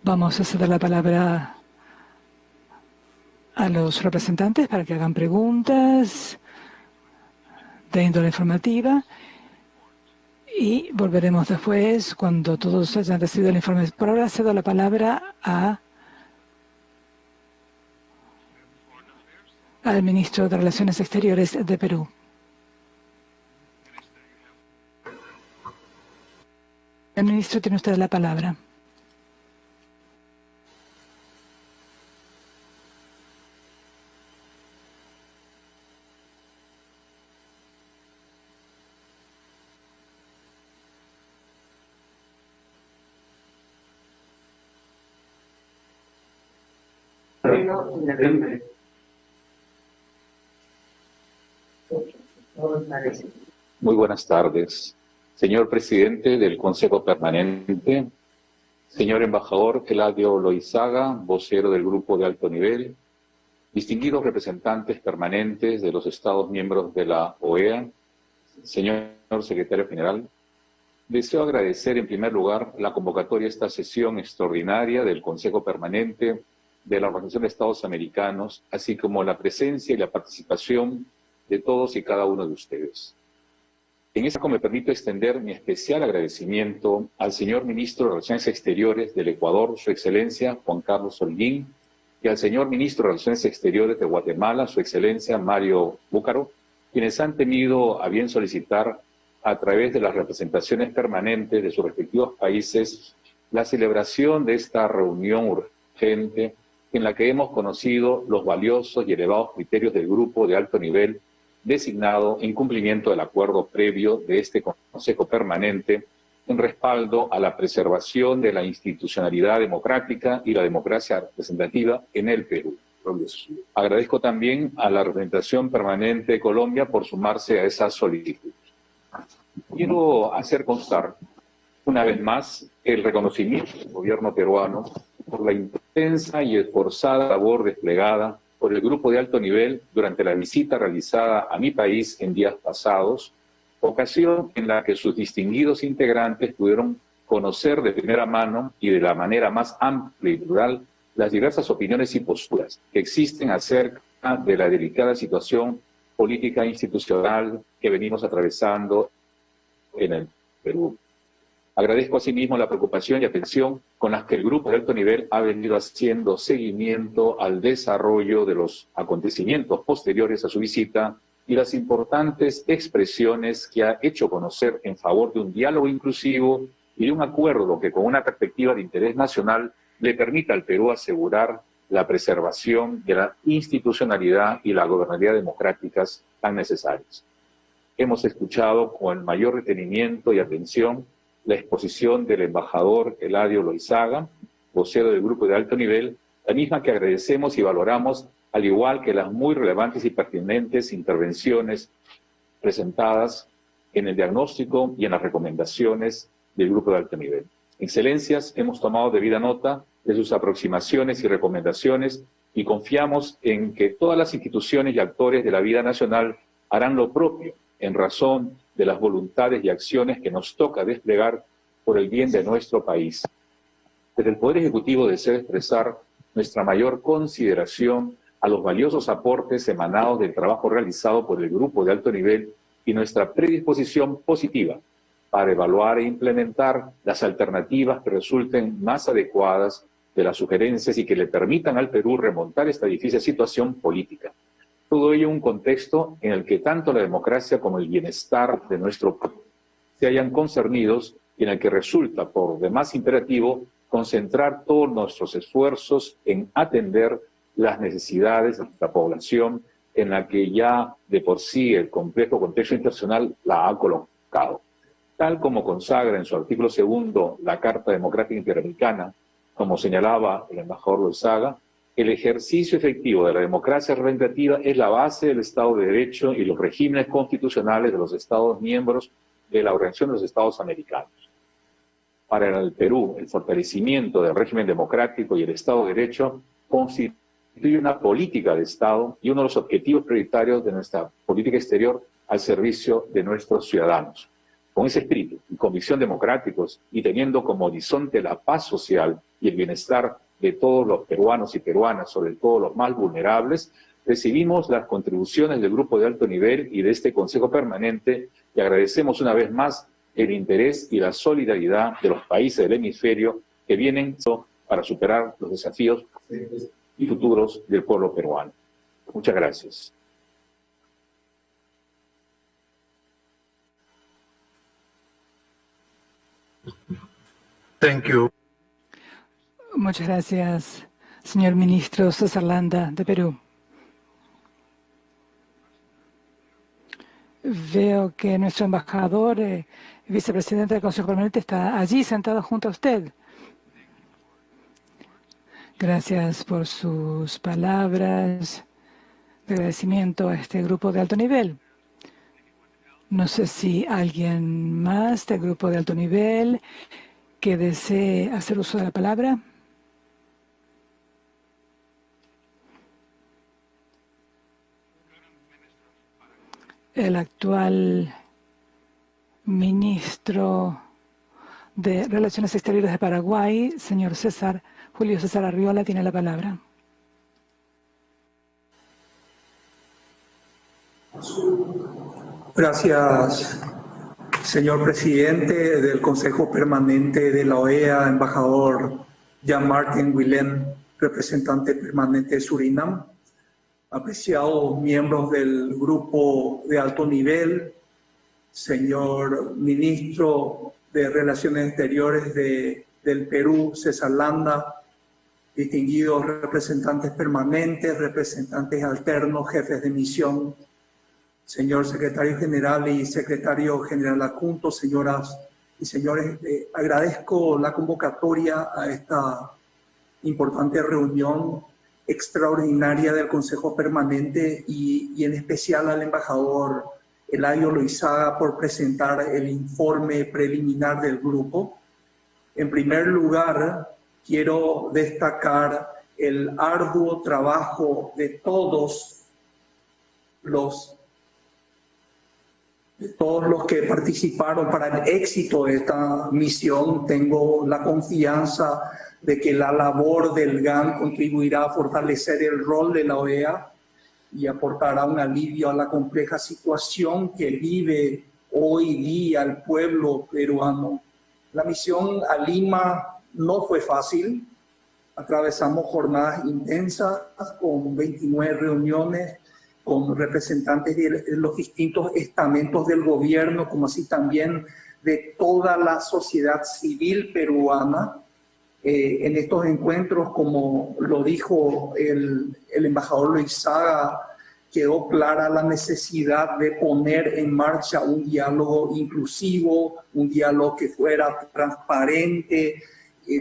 vamos a ceder la palabra a los representantes para que hagan preguntas de índole informativa y volveremos después cuando todos hayan recibido el informe. Por ahora cedo la palabra al ministro de Relaciones Exteriores de Perú. El ministro, tiene usted la palabra. Muy buenas tardes, señor presidente del Consejo Permanente, señor embajador Eladio Loizaga, vocero del Grupo de Alto Nivel, distinguidos representantes permanentes de los Estados miembros de la OEA, señor secretario general. Deseo agradecer en primer lugar la convocatoria a esta sesión extraordinaria del Consejo Permanente de la Organización de Estados Americanos, así como la presencia y la participación de todos y cada uno de ustedes. En esta me permito extender mi especial agradecimiento al señor Ministro de Relaciones Exteriores del Ecuador, Su Excelencia Juan Carlos Holguín, y al señor Ministro de Relaciones Exteriores de Guatemala, Su Excelencia Mario Búcaro, quienes han tenido a bien solicitar a través de las representaciones permanentes de sus respectivos países la celebración de esta reunión urgente en la que hemos conocido los valiosos y elevados criterios del grupo de alto nivel designado en cumplimiento del acuerdo previo de este Consejo Permanente en respaldo a la preservación de la institucionalidad democrática y la democracia representativa en el Perú. Agradezco también a la representación permanente de Colombia por sumarse a esa solicitud. Quiero hacer constar una vez más el reconocimiento del gobierno peruano por la intensa y esforzada labor desplegada por el grupo de alto nivel durante la visita realizada a mi país en días pasados, ocasión en la que sus distinguidos integrantes pudieron conocer de primera mano y de la manera más amplia y plural las diversas opiniones y posturas que existen acerca de la delicada situación política e institucional que venimos atravesando en el Perú. Agradezco asimismo la preocupación y atención con las que el grupo de alto nivel ha venido haciendo seguimiento al desarrollo de los acontecimientos posteriores a su visita y las importantes expresiones que ha hecho conocer en favor de un diálogo inclusivo y de un acuerdo que con una perspectiva de interés nacional le permita al Perú asegurar la preservación de la institucionalidad y la gobernabilidad democráticas tan necesarias. Hemos escuchado con el mayor detenimiento y atención la exposición del embajador Eladio Loizaga, vocero del grupo de alto nivel, la misma que agradecemos y valoramos, al igual que las muy relevantes y pertinentes intervenciones presentadas en el diagnóstico y en las recomendaciones del grupo de alto nivel. Excelencias, hemos tomado debida nota de sus aproximaciones y recomendaciones y confiamos en que todas las instituciones y actores de la vida nacional harán lo propio en razón de las voluntades y acciones que nos toca desplegar por el bien de nuestro país. Desde el Poder Ejecutivo deseo expresar nuestra mayor consideración a los valiosos aportes emanados del trabajo realizado por el grupo de alto nivel y nuestra predisposición positiva para evaluar e implementar las alternativas que resulten más adecuadas de las sugerencias y que le permitan al Perú remontar esta difícil situación política. Todo ello en un contexto en el que tanto la democracia como el bienestar de nuestro pueblo se hayan concernidos y en el que resulta por demás imperativo concentrar todos nuestros esfuerzos en atender las necesidades de nuestra población en la que ya de por sí el complejo contexto internacional la ha colocado. Tal como consagra en su artículo 2 la Carta Democrática Interamericana, como señalaba el embajador Loizaga, el ejercicio efectivo de la democracia representativa es la base del Estado de Derecho y los regímenes constitucionales de los Estados miembros de la Organización de los Estados Americanos. Para el Perú, el fortalecimiento del régimen democrático y el Estado de Derecho constituye una política de Estado y uno de los objetivos prioritarios de nuestra política exterior al servicio de nuestros ciudadanos. Con ese espíritu y convicción democráticos y teniendo como horizonte la paz social y el bienestar de todos los peruanos y peruanas, sobre todo los más vulnerables, recibimos las contribuciones del Grupo de Alto Nivel y de este Consejo Permanente y agradecemos una vez más el interés y la solidaridad de los países del hemisferio que vienen para superar los desafíos y futuros del pueblo peruano. Muchas gracias. Thank you. Muchas gracias, señor ministro César Landa, de Perú. Veo que nuestro embajador, vicepresidente del Consejo Permanente, está allí sentado junto a usted. Gracias por sus palabras de agradecimiento a este grupo de alto nivel. No sé si alguien más del grupo de alto nivel que desee hacer uso de la palabra. El actual ministro de Relaciones Exteriores de Paraguay, señor Julio César Arriola, tiene la palabra. Gracias, señor presidente del Consejo Permanente de la OEA, embajador Jan-Martin Willem, representante permanente de Surinam, apreciados miembros del grupo de alto nivel, señor ministro de Relaciones Exteriores del Perú, César Landa, distinguidos representantes permanentes, representantes alternos, jefes de misión, señor secretario general y secretario general adjunto, señoras y señores, agradezco la convocatoria a esta importante reunión extraordinaria del Consejo Permanente y en especial al embajador Eladio Loizaga por presentar el informe preliminar del grupo. En primer lugar, quiero destacar el arduo trabajo de todos los que participaron para el éxito de esta misión. Tengo la confianza de que la labor del GAN contribuirá a fortalecer el rol de la OEA y aportará un alivio a la compleja situación que vive hoy día el pueblo peruano. La misión a Lima no fue fácil. Atravesamos jornadas intensas con 29 reuniones con representantes de los distintos estamentos del gobierno, como así también de toda la sociedad civil peruana. En estos encuentros, como lo dijo el embajador Loizaga, quedó clara la necesidad de poner en marcha un diálogo inclusivo, un diálogo que fuera transparente,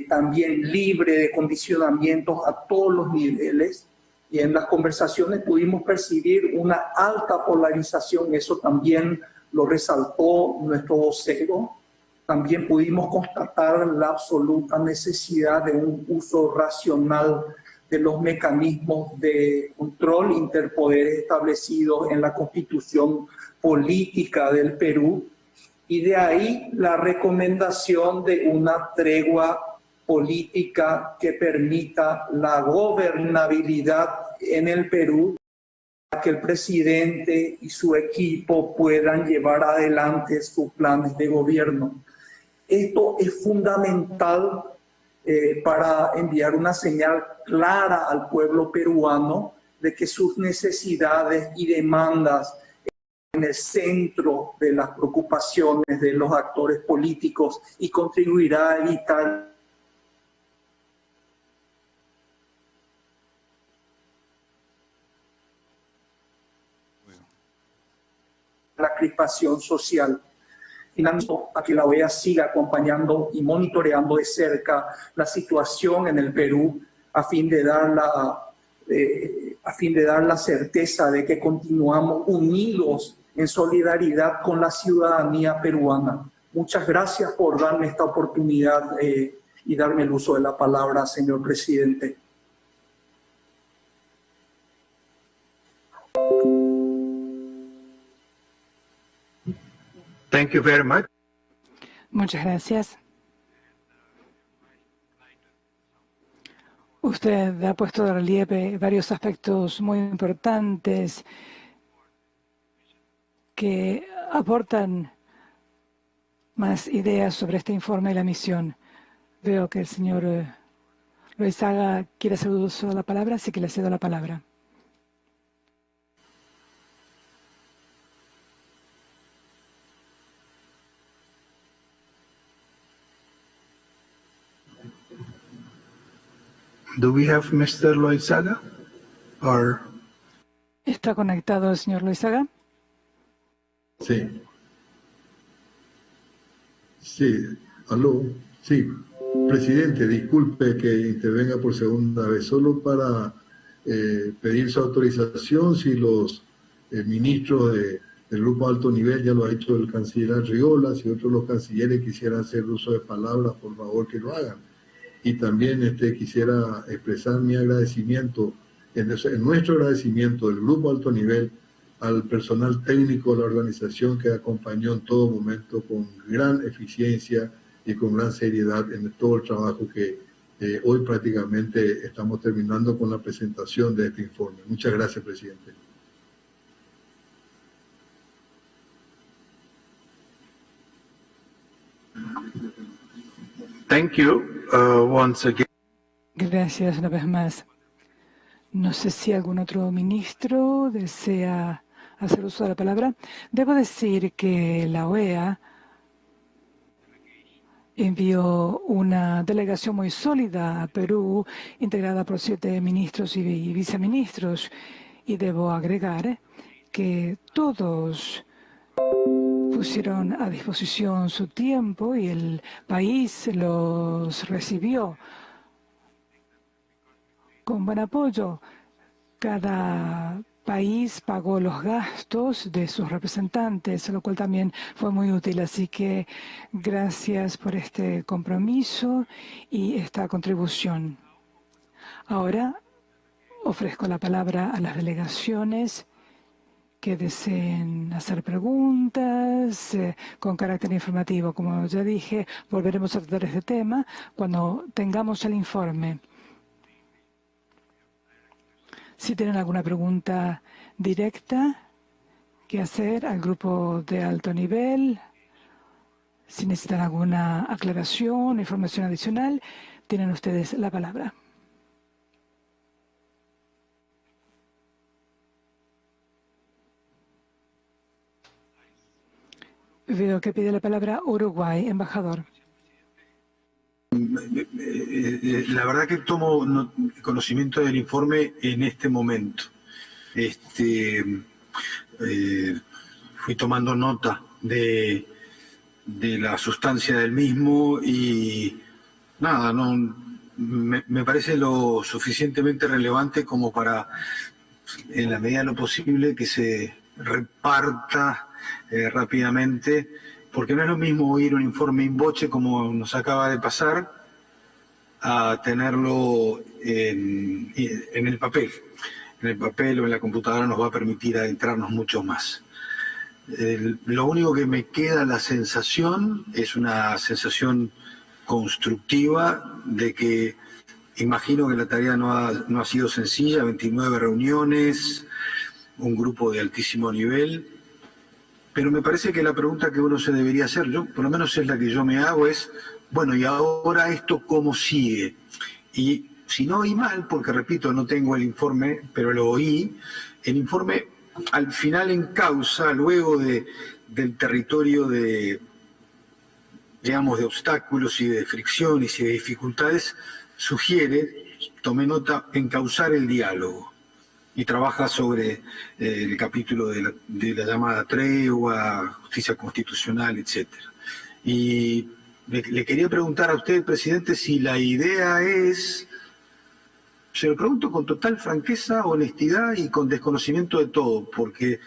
también libre de condicionamientos a todos los niveles. Y en las conversaciones pudimos percibir una alta polarización, eso también lo resaltó nuestro vocero. También pudimos constatar la absoluta necesidad de un uso racional de los mecanismos de control interpoderes establecidos en la Constitución Política del Perú, y de ahí la recomendación de una tregua política que permita la gobernabilidad en el Perú, para que el presidente y su equipo puedan llevar adelante sus planes de gobierno. Esto es fundamental para enviar una señal clara al pueblo peruano de que sus necesidades y demandas en el centro de las preocupaciones de los actores políticos y contribuirá a evitar la crispación social. Finalizo a que la OEA siga acompañando y monitoreando de cerca la situación en el Perú a fin de dar la certeza de que continuamos unidos en solidaridad con la ciudadanía peruana. Muchas gracias por darme esta oportunidad y darme el uso de la palabra, señor presidente. Thank you very much. Muchas gracias. Usted ha puesto de relieve varios aspectos muy importantes que aportan más ideas sobre este informe y la misión. Veo que el señor Loizaga quiere hacer uso de la palabra, así que le cedo la palabra. Do we have Mr. Loizaga? Or... ¿Está conectado el señor Loizaga? Sí. Sí, aló. Sí, presidente, disculpe que intervenga por segunda vez, solo para pedir su autorización si los ministros del Grupo Alto Nivel, ya lo ha hecho el canciller Arriola, si otros los cancilleres quisieran hacer uso de palabras, por favor que lo hagan. Y también quisiera expresar mi agradecimiento, nuestro agradecimiento del Grupo Alto Nivel al personal técnico de la organización que acompañó en todo momento con gran eficiencia y con gran seriedad en todo el trabajo que hoy prácticamente estamos terminando con la presentación de este informe. Muchas gracias, presidente. Thank you once again. Gracias una vez más. No sé si algún otro ministro desea hacer uso de la palabra. Debo decir que la OEA envió una delegación muy sólida a Perú, integrada por 7 ministros y viceministros. Y debo agregar que todos pusieron a disposición su tiempo y el país los recibió con buen apoyo. Cada país pagó los gastos de sus representantes, lo cual también fue muy útil. Así que gracias por este compromiso y esta contribución. Ahora ofrezco la palabra a las delegaciones que deseen hacer preguntas con carácter informativo. Como ya dije, volveremos a tratar este tema cuando tengamos el informe. Si tienen alguna pregunta directa que hacer al grupo de alto nivel, si necesitan alguna aclaración o información adicional, tienen ustedes la palabra. Veo que pide la palabra Uruguay, embajador. La verdad que tomo conocimiento del informe en este momento. Fui tomando nota de la sustancia del mismo y nada, me parece lo suficientemente relevante como para, en la medida de lo posible, que se reparta rápidamente, porque no es lo mismo oír un informe in voce como nos acaba de pasar a tenerlo en el papel. En el papel o en la computadora nos va a permitir adentrarnos mucho más. Lo único que me queda la sensación es una sensación constructiva de que imagino que la tarea no ha sido sencilla, 29 reuniones, un grupo de altísimo nivel. Pero me parece que la pregunta que uno se debería hacer, yo por lo menos es la que yo me hago, es, bueno, ¿y ahora esto cómo sigue? Y si no oí mal, porque repito, no tengo el informe, pero lo oí, el informe al final encausa, luego del territorio de, digamos, de obstáculos y de fricciones y de dificultades, sugiere, tomé nota, encauzar el diálogo. Y trabaja sobre el capítulo de la llamada tregua, justicia constitucional, etc. Y le quería preguntar a usted, presidente, si la idea es, se lo pregunto con total franqueza, honestidad y con desconocimiento de todo, porque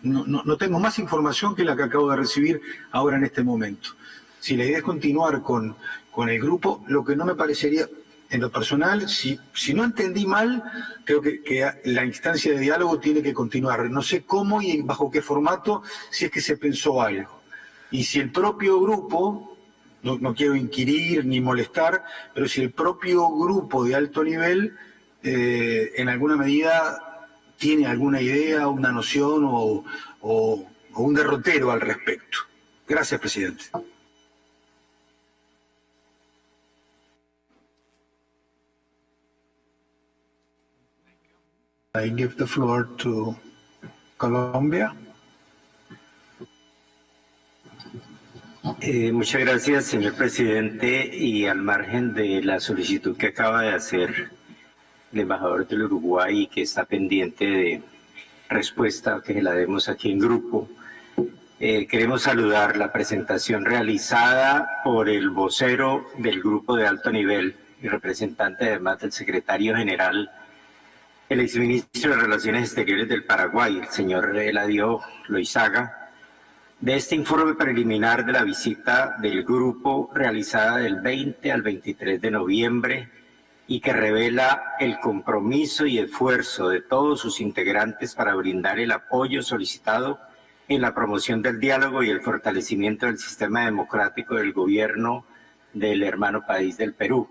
no tengo más información que la que acabo de recibir ahora en este momento. Si la idea es continuar con el grupo, lo que no me parecería... En lo personal, si no entendí mal, creo que la instancia de diálogo tiene que continuar. No sé cómo y bajo qué formato, si es que se pensó algo. Y si el propio grupo no quiero inquirir ni molestar, pero si el propio grupo de alto nivel en alguna medida tiene alguna idea, una noción o un derrotero al respecto. Gracias, presidente. I give the floor to Colombia. Muchas gracias, señor presidente, y al margen de la solicitud que acaba de hacer el embajador del Uruguay, que está pendiente de respuesta que la demos aquí en grupo, queremos saludar la presentación realizada por el vocero del grupo de alto nivel y representante además del secretario general, el exministro de Relaciones Exteriores del Paraguay, el señor Eladio Loizaga, de este informe preliminar de la visita del grupo realizada del 20 al 23 de noviembre y que revela el compromiso y esfuerzo de todos sus integrantes para brindar el apoyo solicitado en la promoción del diálogo y el fortalecimiento del sistema democrático del gobierno del hermano país del Perú.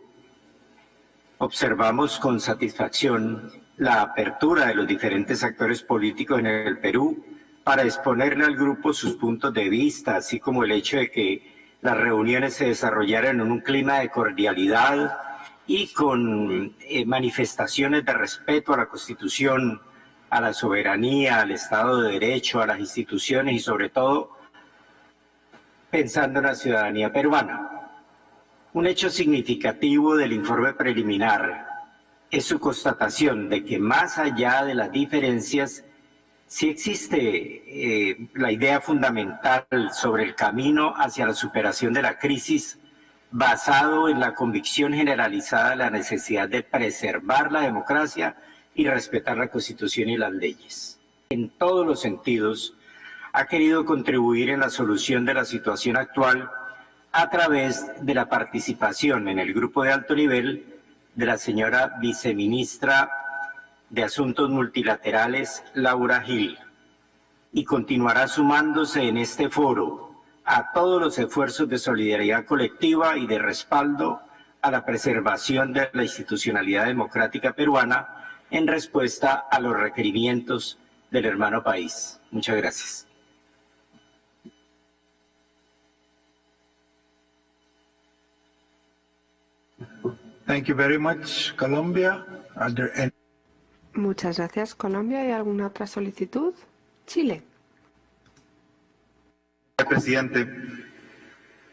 Observamos con satisfacción la apertura de los diferentes actores políticos en el Perú para exponerle al grupo sus puntos de vista, así como el hecho de que las reuniones se desarrollaran en un clima de cordialidad y con manifestaciones de respeto a la Constitución, a la soberanía, al Estado de Derecho, a las instituciones y sobre todo pensando en la ciudadanía peruana. Un hecho significativo del informe preliminar es su constatación de que más allá de las diferencias, sí existe la idea fundamental sobre el camino hacia la superación de la crisis, basado en la convicción generalizada de la necesidad de preservar la democracia y respetar la Constitución y las leyes. En todos los sentidos, ha querido contribuir en la solución de la situación actual a través de la participación en el grupo de alto nivel de la señora viceministra de Asuntos Multilaterales, Laura Gil, y continuará sumándose en este foro a todos los esfuerzos de solidaridad colectiva y de respaldo a la preservación de la institucionalidad democrática peruana en respuesta a los requerimientos del hermano país. Muchas gracias. Thank you very much, Colombia. Are there any... Muchas gracias, Colombia. ¿Hay alguna otra solicitud? Chile. Presidente,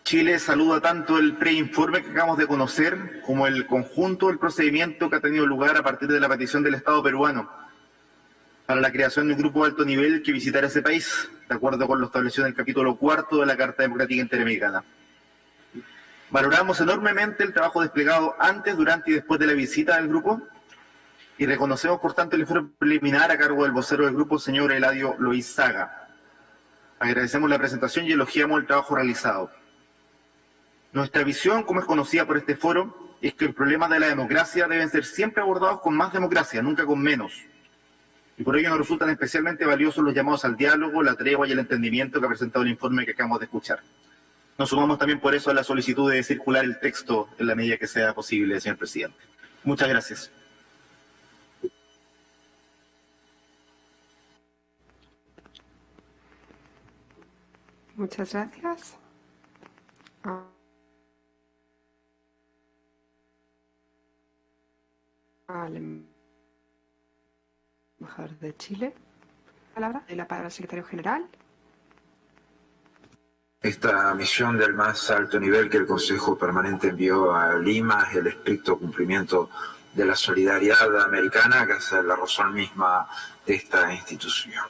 Chile saluda tanto el preinforme que acabamos de conocer como el conjunto del procedimiento que ha tenido lugar a partir de la petición del Estado peruano para la creación de un grupo de alto nivel que visitará ese país, de acuerdo con lo establecido en el capítulo 4 de la Carta Democrática Interamericana. Valoramos enormemente el trabajo desplegado antes, durante y después de la visita del grupo y reconocemos, por tanto, el informe preliminar a cargo del vocero del grupo, señor Eladio Loizaga. Agradecemos la presentación y elogiamos el trabajo realizado. Nuestra visión, como es conocida por este foro, es que el problema de la democracia deben ser siempre abordados con más democracia, nunca con menos. Y por ello nos resultan especialmente valiosos los llamados al diálogo, la tregua y el entendimiento que ha presentado el informe que acabamos de escuchar. Nos sumamos también por eso a la solicitud de circular el texto en la medida que sea posible, señor presidente. Muchas gracias. Muchas gracias. Al embajador de Chile. Palabra al secretario general. Esta misión del más alto nivel que el Consejo Permanente envió a Lima es el estricto cumplimiento de la solidaridad americana, que es la razón misma de esta institución.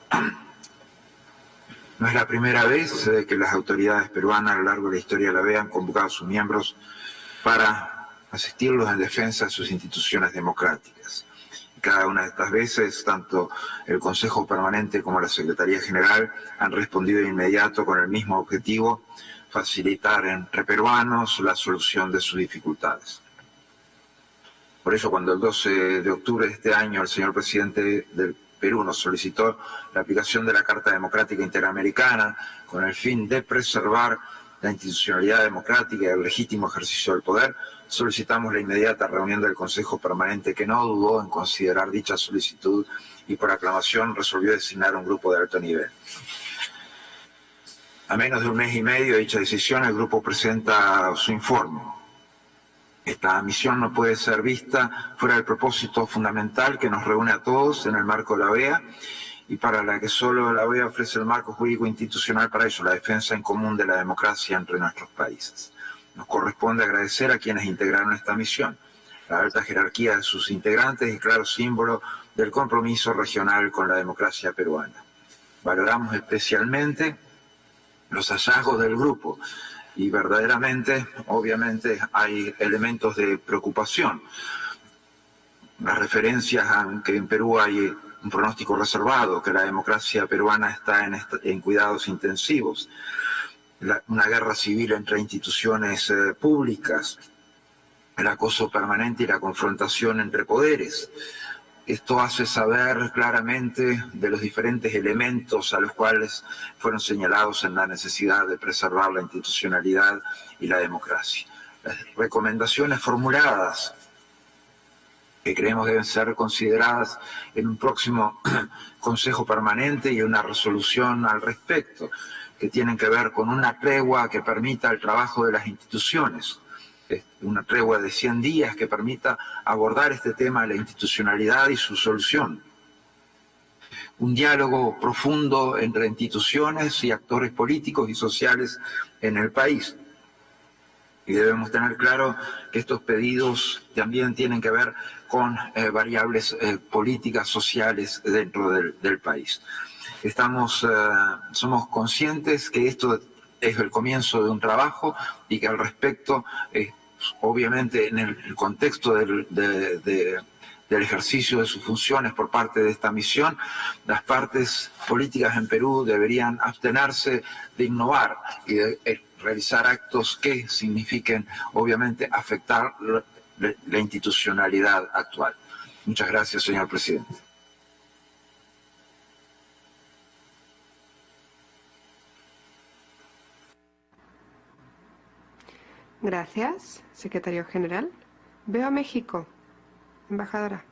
No es la primera vez que las autoridades peruanas a lo largo de la historia de la OEA han convocado a sus miembros para asistirlos en defensa de sus instituciones democráticas. Cada una de estas veces, tanto el Consejo Permanente como la Secretaría General han respondido de inmediato con el mismo objetivo: facilitar entre peruanos la solución de sus dificultades. Por eso, cuando el 12 de octubre de este año el señor presidente del Perú nos solicitó la aplicación de la Carta Democrática Interamericana con el fin de preservar la institucionalidad democrática y el legítimo ejercicio del poder, solicitamos la inmediata reunión del Consejo Permanente, que no dudó en considerar dicha solicitud y por aclamación resolvió designar un grupo de alto nivel. A menos de un mes y medio de dicha decisión, el grupo presenta su informe. Esta misión no puede ser vista fuera del propósito fundamental que nos reúne a todos en el marco de la OEA y para la que solo la OEA ofrece el marco jurídico institucional para ello, la defensa en común de la democracia entre nuestros países. Nos corresponde agradecer a quienes integraron esta misión, la alta jerarquía de sus integrantes y claro símbolo del compromiso regional con la democracia peruana. Valoramos especialmente los hallazgos del grupo y verdaderamente, obviamente, hay elementos de preocupación. Las referencias a que en Perú hay un pronóstico reservado, que la democracia peruana está en cuidados intensivos, una guerra civil entre instituciones públicas, el acoso permanente y la confrontación entre poderes. Esto hace saber claramente de los diferentes elementos a los cuales fueron señalados en la necesidad de preservar la institucionalidad y la democracia. Las recomendaciones formuladas, que creemos deben ser consideradas en un próximo Consejo Permanente y una resolución al respecto, que tienen que ver con una tregua que permita el trabajo de las instituciones, una tregua de 100 días que permita abordar este tema de la institucionalidad y su solución. Un diálogo profundo entre instituciones y actores políticos y sociales en el país. Y debemos tener claro que estos pedidos también tienen que ver con variables políticas sociales dentro del país. Somos conscientes que esto es el comienzo de un trabajo y que al respecto, obviamente en el contexto del ejercicio de sus funciones por parte de esta misión, las partes políticas en Perú deberían abstenerse de innovar y de realizar actos que signifiquen, obviamente, afectar la institucionalidad actual. Muchas gracias, señor presidente. Gracias, secretario general. Veo a México. Embajadora.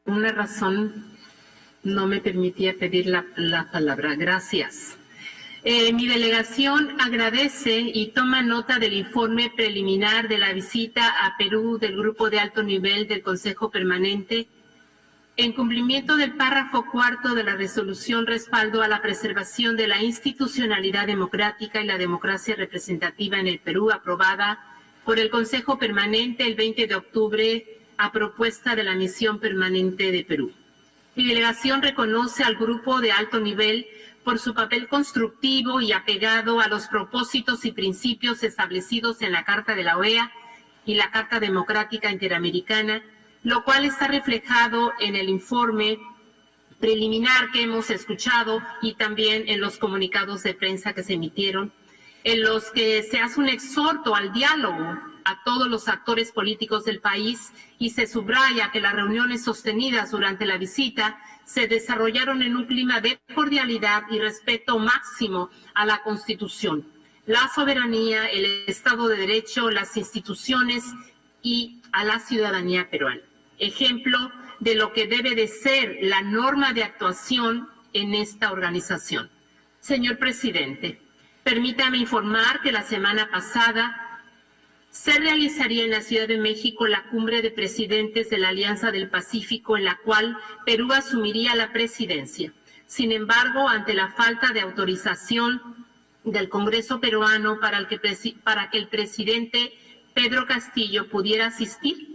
Una razón no me permitía pedir la palabra. Gracias. Mi delegación agradece y toma nota del informe preliminar de la visita a Perú del Grupo de Alto Nivel del Consejo Permanente. En cumplimiento del párrafo 4 de la resolución respaldo a la preservación de la institucionalidad democrática y la democracia representativa en el Perú, aprobada por el Consejo Permanente el 20 de octubre a propuesta de la Misión Permanente de Perú. Mi delegación reconoce al Grupo de Alto Nivel por su papel constructivo y apegado a los propósitos y principios establecidos en la Carta de la OEA y la Carta Democrática Interamericana, lo cual está reflejado en el informe preliminar que hemos escuchado y también en los comunicados de prensa que se emitieron, en los que se hace un exhorto al diálogo a todos los actores políticos del país y se subraya que las reuniones sostenidas durante la visita se desarrollaron en un clima de cordialidad y respeto máximo a la Constitución, la soberanía, el Estado de Derecho, las instituciones y a la ciudadanía peruana. Ejemplo de lo que debe de ser la norma de actuación en esta organización. Señor presidente, permítame informar que la semana pasada se realizaría en la Ciudad de México la cumbre de presidentes de la Alianza del Pacífico, en la cual Perú asumiría la presidencia. Sin embargo, ante la falta de autorización del Congreso peruano para que el presidente Pedro Castillo pudiera asistir,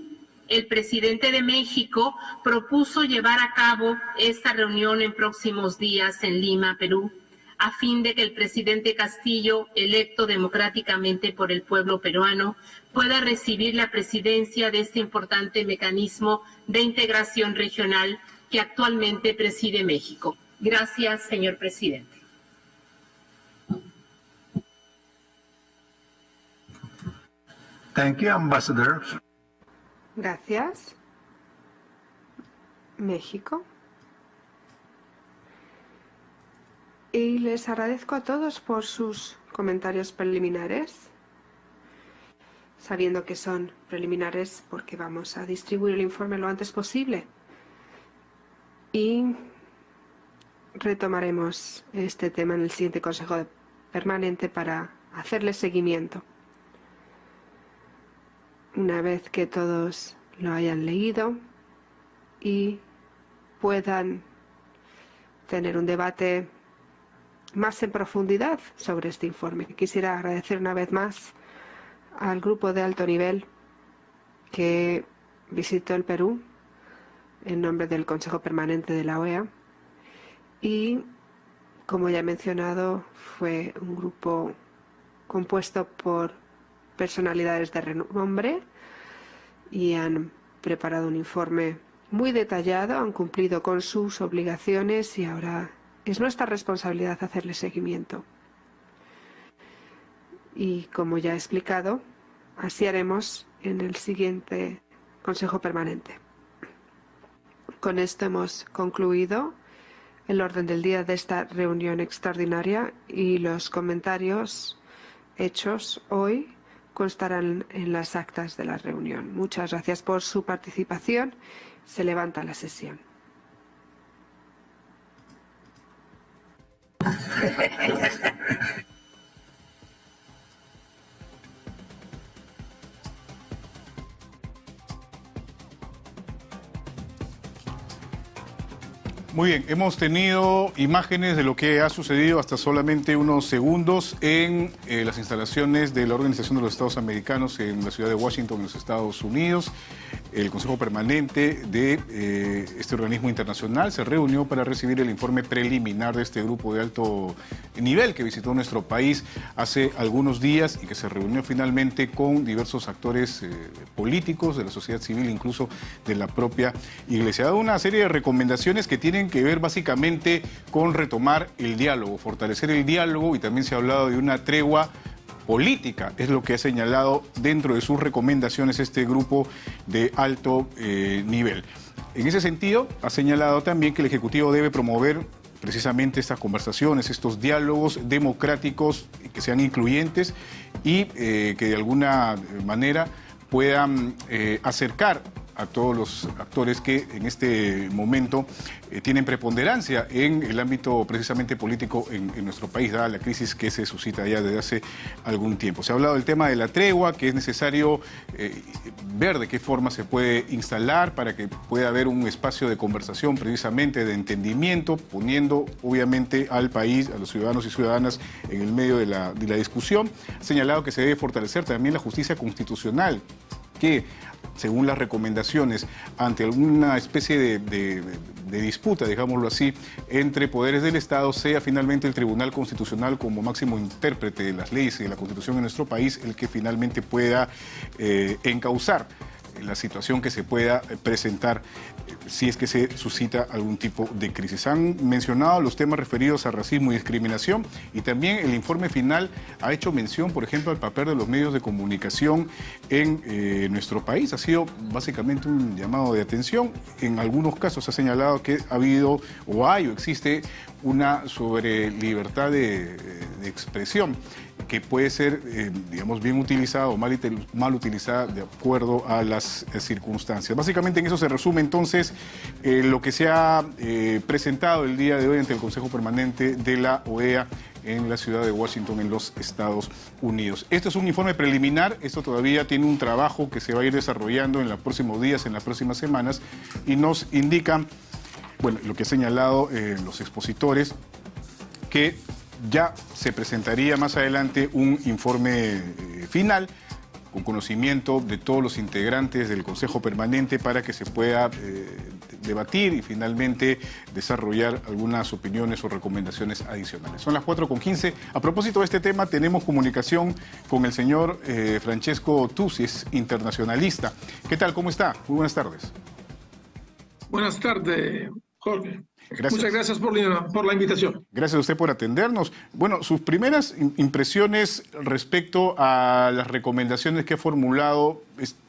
el presidente de México propuso llevar a cabo esta reunión en próximos días en Lima, Perú, a fin de que el presidente Castillo, electo democráticamente por el pueblo peruano, pueda recibir la presidencia de este importante mecanismo de integración regional que actualmente preside México. Gracias, señor presidente. Thank you, Ambassador. Gracias. México. Y les agradezco a todos por sus comentarios preliminares, sabiendo que son preliminares porque vamos a distribuir el informe lo antes posible. Y retomaremos este tema en el siguiente Consejo Permanente para hacerle seguimiento. Una vez que todos lo hayan leído y puedan tener un debate más en profundidad sobre este informe. Quisiera agradecer una vez más al grupo de alto nivel que visitó el Perú en nombre del Consejo Permanente de la OEA y, como ya he mencionado, fue un grupo compuesto por personalidades de renombre y han preparado un informe muy detallado, han cumplido con sus obligaciones y ahora es nuestra responsabilidad hacerle seguimiento. Y como ya he explicado, así haremos en el siguiente Consejo Permanente. Con esto hemos concluido el orden del día de esta reunión extraordinaria y los comentarios hechos hoy constarán en las actas de la reunión. Muchas gracias por su participación. Se levanta la sesión. Muy bien, hemos tenido imágenes de lo que ha sucedido hasta solamente unos segundos en las instalaciones de la Organización de los Estados Americanos en la ciudad de Washington, en los Estados Unidos. El Consejo Permanente de este organismo internacional se reunió para recibir el informe preliminar de este grupo de alto nivel que visitó nuestro país hace algunos días y que se reunió finalmente con diversos actores políticos de la sociedad civil, incluso de la propia Iglesia. Ha dado una serie de recomendaciones que tienen que ver básicamente con retomar el diálogo, fortalecer el diálogo, y también se ha hablado de una tregua política, es lo que ha señalado dentro de sus recomendaciones este grupo de alto nivel. En ese sentido, ha señalado también que el Ejecutivo debe promover precisamente estas conversaciones, estos diálogos democráticos que sean incluyentes y que de alguna manera puedan acercar a todos los actores que en este momento tienen preponderancia en el ámbito precisamente político en nuestro país, dada la crisis que se suscita ya desde hace algún tiempo. Se ha hablado del tema de la tregua, que es necesario ver de qué forma se puede instalar para que pueda haber un espacio de conversación, precisamente de entendimiento, poniendo obviamente al país, a los ciudadanos y ciudadanas en el medio de la discusión. Ha señalado que se debe fortalecer también la justicia constitucional, que según las recomendaciones, ante alguna especie de disputa, digámoslo así, entre poderes del Estado, sea finalmente el Tribunal Constitucional como máximo intérprete de las leyes y de la Constitución en nuestro país el que finalmente pueda encauzar la situación que se pueda presentar si es que se suscita algún tipo de crisis. Han mencionado los temas referidos a racismo y discriminación, y también el informe final ha hecho mención, por ejemplo, al papel de los medios de comunicación en nuestro país. Ha sido básicamente un llamado de atención. En algunos casos ha señalado que ha habido o hay o existe una sobre libertad de expresión que puede ser, digamos, bien utilizada o mal utilizada de acuerdo a las circunstancias. Básicamente en eso se resume entonces lo que se ha presentado el día de hoy ante el Consejo Permanente de la OEA en la ciudad de Washington, en los Estados Unidos. Esto es un informe preliminar, esto todavía tiene un trabajo que se va a ir desarrollando en los próximos días, en las próximas semanas, y nos indican, bueno, lo que ha señalado los expositores, que ya se presentaría más adelante un informe final con conocimiento de todos los integrantes del Consejo Permanente para que se pueda debatir y finalmente desarrollar algunas opiniones o recomendaciones adicionales. Son las 4:15. A propósito de este tema, tenemos comunicación con el señor Francesco Tusi, es internacionalista. ¿Qué tal? ¿Cómo está? Muy buenas tardes. Buenas tardes, Jorge. Gracias. Muchas gracias por la invitación. Gracias a usted por atendernos. Bueno, sus primeras impresiones respecto a las recomendaciones que ha formulado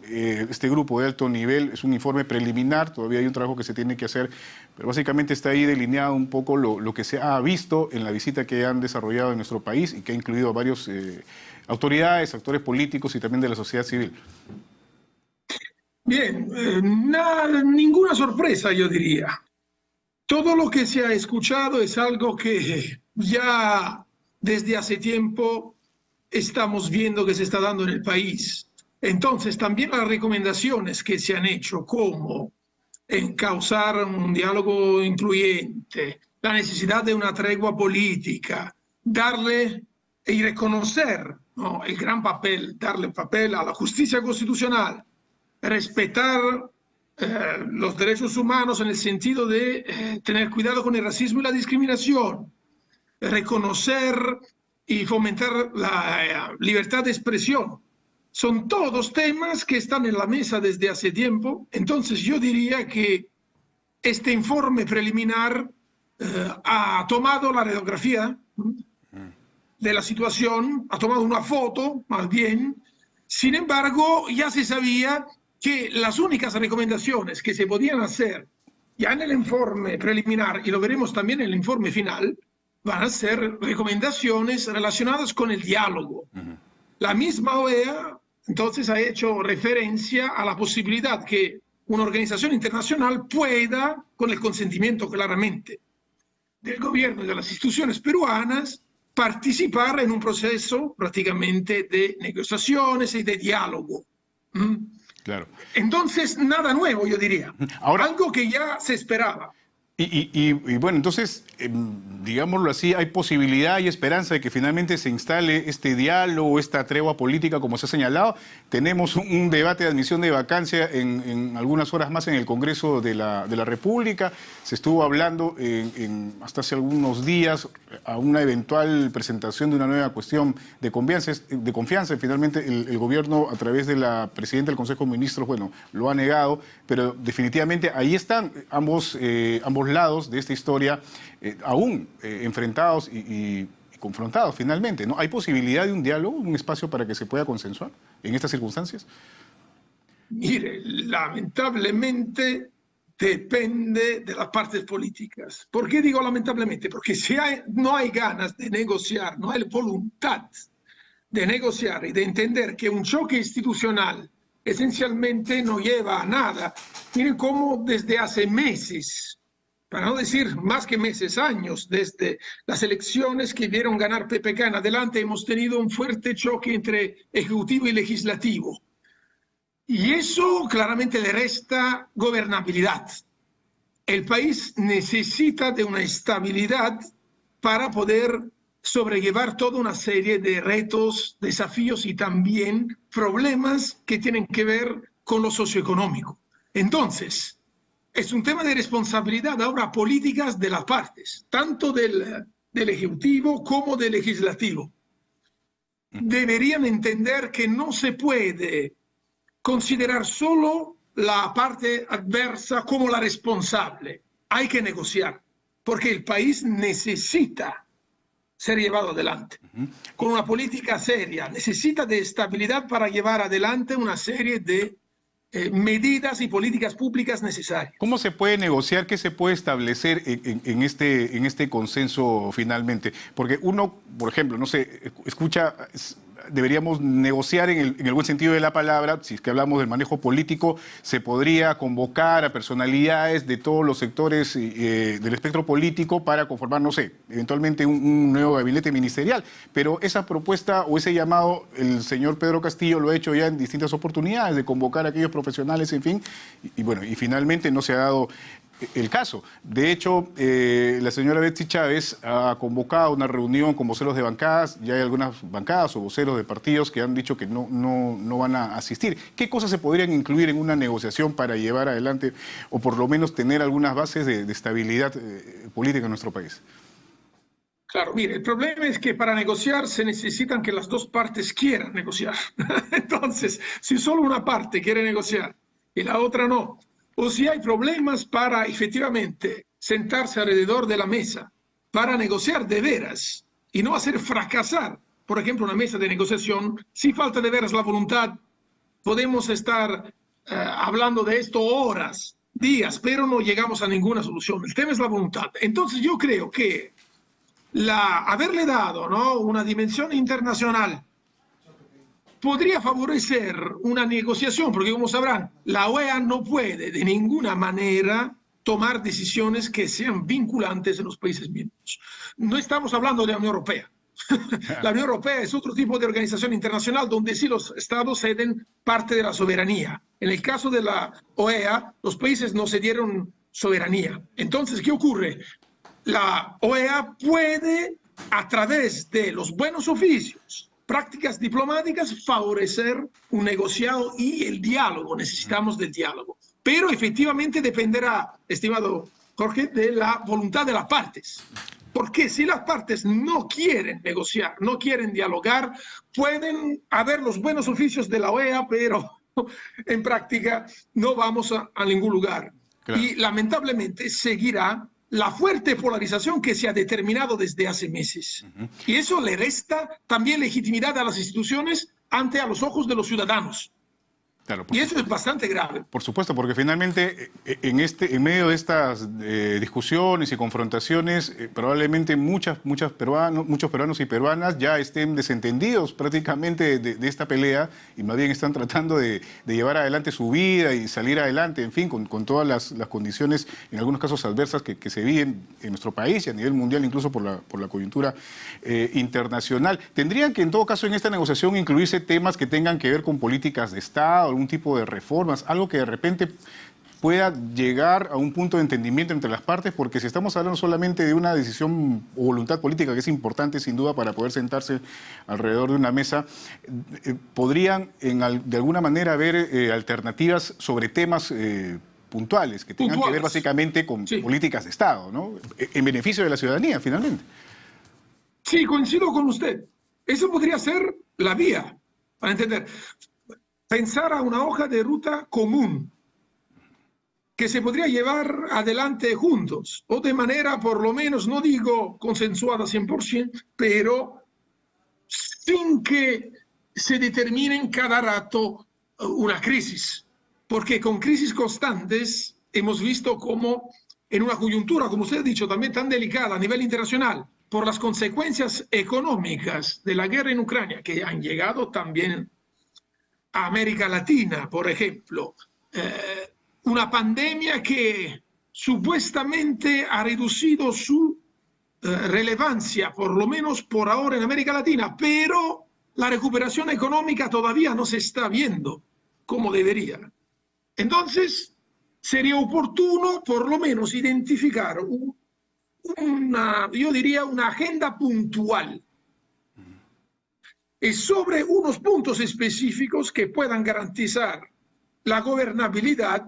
este grupo de alto nivel. Es un informe preliminar, todavía hay un trabajo que se tiene que hacer, pero básicamente está ahí delineado un poco lo que se ha visto en la visita que han desarrollado en nuestro país y que ha incluido a varios autoridades, actores políticos y también de la sociedad civil. Bien, ninguna sorpresa, yo diría. Todo lo que se ha escuchado es algo que ya desde hace tiempo estamos viendo que se está dando en el país. Entonces, también las recomendaciones que se han hecho, como encauzar un diálogo incluyente, la necesidad de una tregua política, darle y reconocer, ¿no?, el gran papel, darle papel a la justicia constitucional, respetar los derechos humanos en el sentido de tener cuidado con el racismo y la discriminación, reconocer y fomentar la libertad de expresión. Son todos temas que están en la mesa desde hace tiempo. Entonces yo diría que este informe preliminar ha tomado la radiografía de la situación, ha tomado una foto más bien. Sin embargo, ya se sabía que las únicas recomendaciones que se podían hacer ya en el informe preliminar, y lo veremos también en el informe final, van a ser recomendaciones relacionadas con el diálogo. La misma OEA entonces ha hecho referencia a la posibilidad que una organización internacional pueda, con el consentimiento claramente del gobierno y de las instituciones peruanas, participar en un proceso prácticamente de negociaciones y de diálogo. Claro. Entonces, nada nuevo, yo diría. Ahora, algo que ya se esperaba. Y bueno, entonces, digámoslo así, hay posibilidad y esperanza de que finalmente se instale este diálogo, esta tregua política, como se ha señalado. Tenemos un debate de admisión de vacancia en algunas horas más en el Congreso de la República. Se estuvo hablando hasta hace algunos días a una eventual presentación de una nueva cuestión de confianza. Finalmente, el gobierno, a través de la presidenta del Consejo de Ministros, bueno, lo ha negado, pero definitivamente ahí están ambos lados de esta historia aún enfrentados y confrontados finalmente, ¿no? ¿Hay posibilidad de un diálogo, un espacio para que se pueda consensuar en estas circunstancias? Mire, lamentablemente depende de las partes políticas. ¿Por qué digo lamentablemente? Porque si no hay ganas de negociar, no hay voluntad de negociar y de entender que un choque institucional esencialmente no lleva a nada. Miren cómo desde hace meses, para no decir más que meses, años, desde las elecciones que vieron ganar PPK en adelante, hemos tenido un fuerte choque entre ejecutivo y legislativo. Y eso claramente le resta gobernabilidad. El país necesita de una estabilidad para poder sobrellevar toda una serie de retos, desafíos y también problemas que tienen que ver con lo socioeconómico. Entonces, es un tema de responsabilidad ahora políticas de las partes, tanto del Ejecutivo como del Legislativo. Deberían entender que no se puede considerar solo la parte adversa como la responsable. Hay que negociar, porque el país necesita ser llevado adelante con una política seria, necesita de estabilidad para llevar adelante una serie de medidas y políticas públicas necesarias. ¿Cómo se puede negociar? ¿Qué se puede establecer en este consenso finalmente? Porque uno, por ejemplo, no sé, escucha, deberíamos negociar en el buen sentido de la palabra. Si es que hablamos del manejo político, se podría convocar a personalidades de todos los sectores del espectro político para conformar, no sé, eventualmente un nuevo gabinete ministerial. Pero esa propuesta o ese llamado, el señor Pedro Castillo lo ha hecho ya en distintas oportunidades, de convocar a aquellos profesionales, en fin, y bueno, y finalmente no se ha dado el caso. De hecho, la señora Betsy Chávez ha convocado una reunión con voceros de bancadas. Ya hay algunas bancadas o voceros de partidos que han dicho que no van a asistir. ¿Qué cosas se podrían incluir en una negociación para llevar adelante o por lo menos tener algunas bases de estabilidad política en nuestro país? Claro, mire, el problema es que para negociar se necesitan que las dos partes quieran negociar. Entonces, si solo una parte quiere negociar y la otra no, o si hay problemas para efectivamente sentarse alrededor de la mesa para negociar de veras y no hacer fracasar, por ejemplo, una mesa de negociación. Si falta de veras la voluntad, podemos estar hablando de esto horas, días, pero no llegamos a ninguna solución. El tema es la voluntad. Entonces yo creo que haberle dado, ¿no?, una dimensión internacional podría favorecer una negociación, porque como sabrán, la OEA no puede de ninguna manera tomar decisiones que sean vinculantes en los países miembros. No estamos hablando de la Unión Europea. La Unión Europea es otro tipo de organización internacional donde sí los estados ceden parte de la soberanía. En el caso de la OEA, los países no cedieron soberanía. Entonces, ¿qué ocurre? La OEA puede, a través de los buenos oficios, prácticas diplomáticas, favorecer un negociado y el diálogo. Necesitamos del diálogo. Pero efectivamente dependerá, estimado Jorge, de la voluntad de las partes. Porque si las partes no quieren negociar, no quieren dialogar, pueden haber los buenos oficios de la OEA, pero en práctica no vamos a ningún lugar. Claro. Y lamentablemente seguirá la fuerte polarización que se ha determinado desde hace meses. Y eso le resta también legitimidad a las instituciones ante a los ojos de los ciudadanos. Claro, y eso es bastante grave. Por supuesto, porque finalmente en medio de estas discusiones y confrontaciones, probablemente muchos peruanos y peruanas ya estén desentendidos prácticamente de esta pelea y más bien están tratando de llevar adelante su vida y salir adelante, en fin, con todas las condiciones, en algunos casos adversas, que se viven en nuestro país y a nivel mundial, incluso por la coyuntura internacional. ¿Tendrían que en todo caso en esta negociación incluirse temas que tengan que ver con políticas de Estado, algún tipo de reformas, algo que de repente pueda llegar a un punto de entendimiento entre las partes? Porque si estamos hablando solamente de una decisión o voluntad política, que es importante sin duda para poder sentarse alrededor de una mesa, podrían de alguna manera haber alternativas sobre temas puntuales que tengan que ver básicamente con políticas de Estado, ¿no?, en beneficio de la ciudadanía finalmente. Sí, coincido con usted. Eso podría ser la vía para entender. Pensar a una hoja de ruta común que se podría llevar adelante juntos o de manera, por lo menos, no digo consensuada 100%, pero sin que se determine cada rato una crisis. Porque con crisis constantes hemos visto cómo en una coyuntura, como usted ha dicho, también tan delicada a nivel internacional, por las consecuencias económicas de la guerra en Ucrania, que han llegado también a América Latina, por ejemplo, una pandemia que supuestamente ha reducido su relevancia, por lo menos por ahora en América Latina, pero la recuperación económica todavía no se está viendo como debería. Entonces, sería oportuno por lo menos identificar yo diría una agenda puntual y sobre unos puntos específicos que puedan garantizar la gobernabilidad.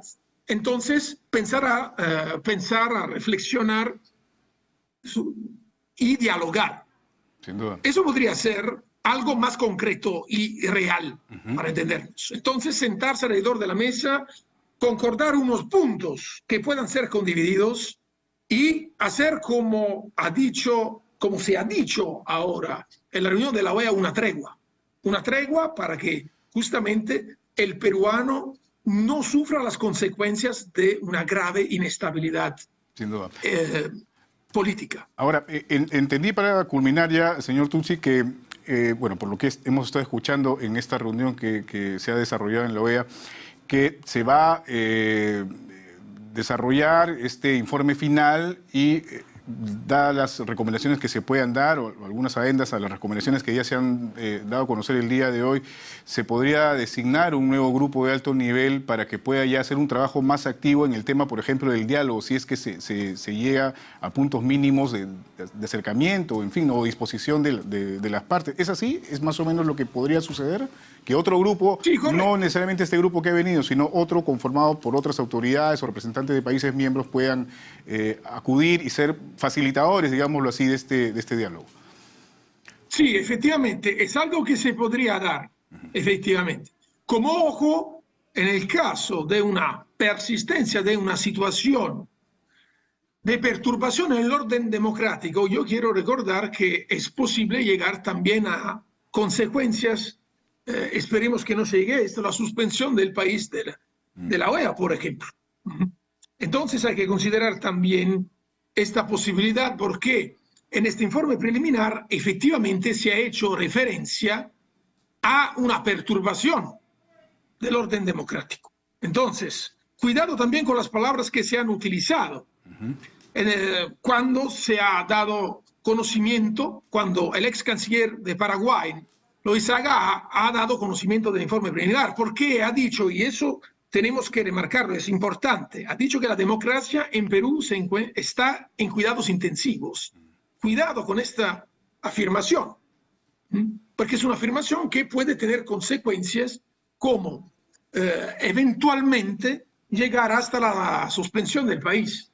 Entonces pensar a reflexionar y dialogar. Sin duda. Eso podría ser algo más concreto y real, para entendernos. Entonces sentarse alrededor de la mesa, concordar unos puntos que puedan ser condivididos y hacer como se ha dicho ahora en la reunión de la OEA, una tregua para que justamente el peruano no sufra las consecuencias de una grave inestabilidad. Sin duda. Política. Ahora, entendí para culminar ya, señor Tutsi, que, bueno, por lo que hemos estado escuchando en esta reunión que se ha desarrollado en la OEA, que se va a desarrollar este informe final y dadas las recomendaciones que se puedan dar o algunas adendas a las recomendaciones que ya se han dado a conocer el día de hoy, se podría designar un nuevo grupo de alto nivel para que pueda ya hacer un trabajo más activo en el tema, por ejemplo, del diálogo, si es que se llega a puntos mínimos de acercamiento, en fin, o disposición de las partes. ¿Es así? ¿Es más o menos lo que podría suceder? Que otro grupo, sí, no necesariamente este grupo que ha venido, sino otro conformado por otras autoridades o representantes de países miembros puedan acudir y ser facilitadores, digámoslo así, de este diálogo. Sí, efectivamente, es algo que se podría dar, efectivamente. Como ojo, en el caso de una persistencia de una situación de perturbación en el orden democrático, yo quiero recordar que es posible llegar también a consecuencias, esperemos que no se llegue a esto, la suspensión del país de la OEA, por ejemplo. Entonces hay que considerar también esta posibilidad porque en este informe preliminar efectivamente se ha hecho referencia a una perturbación del orden democrático. Entonces, cuidado también con las palabras que se han utilizado. Cuando se ha dado conocimiento, cuando el ex canciller de Paraguay, Loizaga, ha dado conocimiento del informe preliminar, porque ha dicho, y eso tenemos que remarcarlo, es importante, ha dicho que la democracia en Perú está en cuidados intensivos. Cuidado con esta afirmación, porque es una afirmación que puede tener consecuencias como eventualmente llegar hasta la suspensión del país.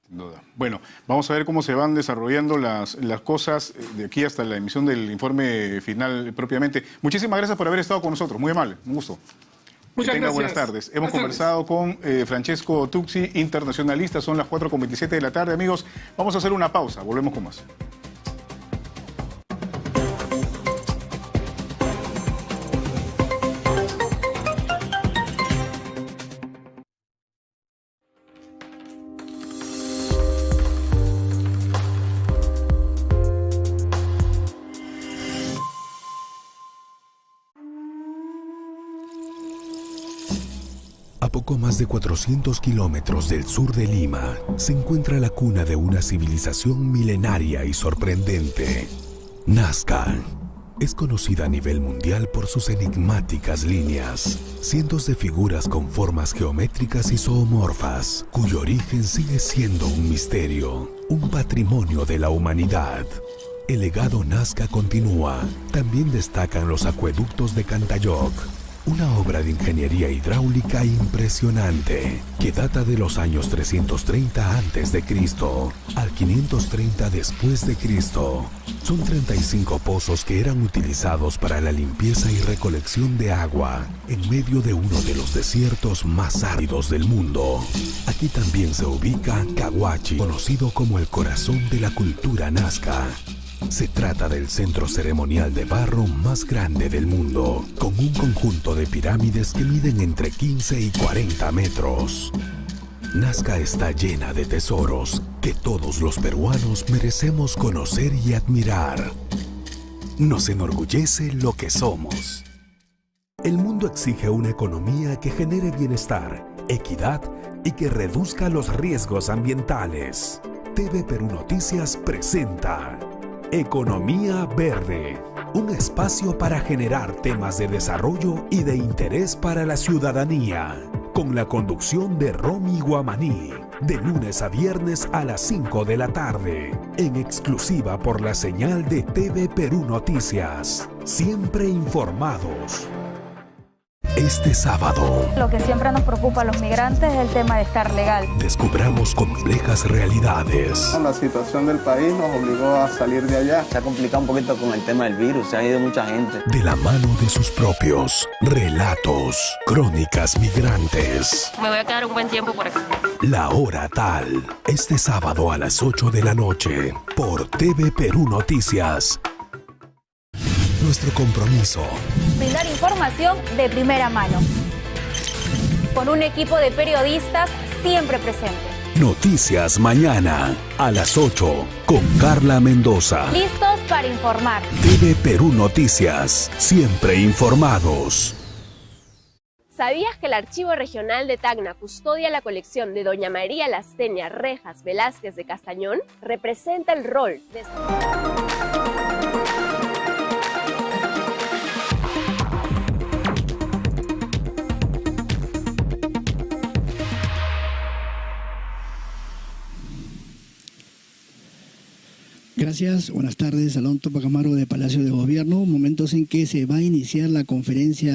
Sin duda. Bueno, vamos a ver cómo se van desarrollando las cosas de aquí hasta la emisión del informe final propiamente. Muchísimas gracias por haber estado con nosotros, muy amable, un gusto. Muchas gracias. Buenas tardes. Hemos conversado con Francesco Tucci, internacionalista. Son las 4:27 de la tarde, amigos. Vamos a hacer una pausa. Volvemos con más. Poco más de 400 kilómetros del sur de Lima se encuentra la cuna de una civilización milenaria y sorprendente. Nazca es conocida a nivel mundial por sus enigmáticas líneas, cientos de figuras con formas geométricas y zoomorfas, cuyo origen sigue siendo un misterio, un patrimonio de la humanidad. El legado Nazca continúa. También destacan los acueductos de Cantayoc, una obra de ingeniería hidráulica impresionante que data de los años 330 a.C. al 530 después de Cristo. Son 35 pozos que eran utilizados para la limpieza y recolección de agua en medio de uno de los desiertos más áridos del mundo. Aquí también se ubica Cahuachi, conocido como el corazón de la cultura Nazca. Se trata del centro ceremonial de barro más grande del mundo, con un conjunto de pirámides que miden entre 15 y 40 metros. Nazca está llena de tesoros que todos los peruanos merecemos conocer y admirar. Nos enorgullece lo que somos. El mundo exige una economía que genere bienestar, equidad y que reduzca los riesgos ambientales. TV Perú Noticias presenta Economía Verde, un espacio para generar temas de desarrollo y de interés para la ciudadanía, con la conducción de Romy Guamaní, de lunes a viernes a las 5 de la tarde, en exclusiva por la señal de TV Perú Noticias. Siempre informados. Este sábado, lo que siempre nos preocupa a los migrantes es el tema de estar legal. Descubramos complejas realidades. La situación del país nos obligó a salir de allá. Se ha complicado un poquito con el tema del virus, se ha ido mucha gente. De la mano de sus propios relatos, crónicas migrantes. Me voy a quedar un buen tiempo por acá. La Hora Tal, este sábado a las 8 de la noche, por TV Perú Noticias. Nuestro compromiso: brindar información de primera mano, con un equipo de periodistas siempre presente. Noticias Mañana, a las 8, con Carla Mendoza. Listos para informar. TV Perú Noticias, siempre informados. ¿Sabías que el Archivo Regional de Tacna custodia la colección de Doña María Lastenia Rejas Velázquez de Castañón? Representa el rol de... Gracias, buenas tardes. Alonso Pacamaro de Palacio de Gobierno. Momentos en que se va a iniciar la conferencia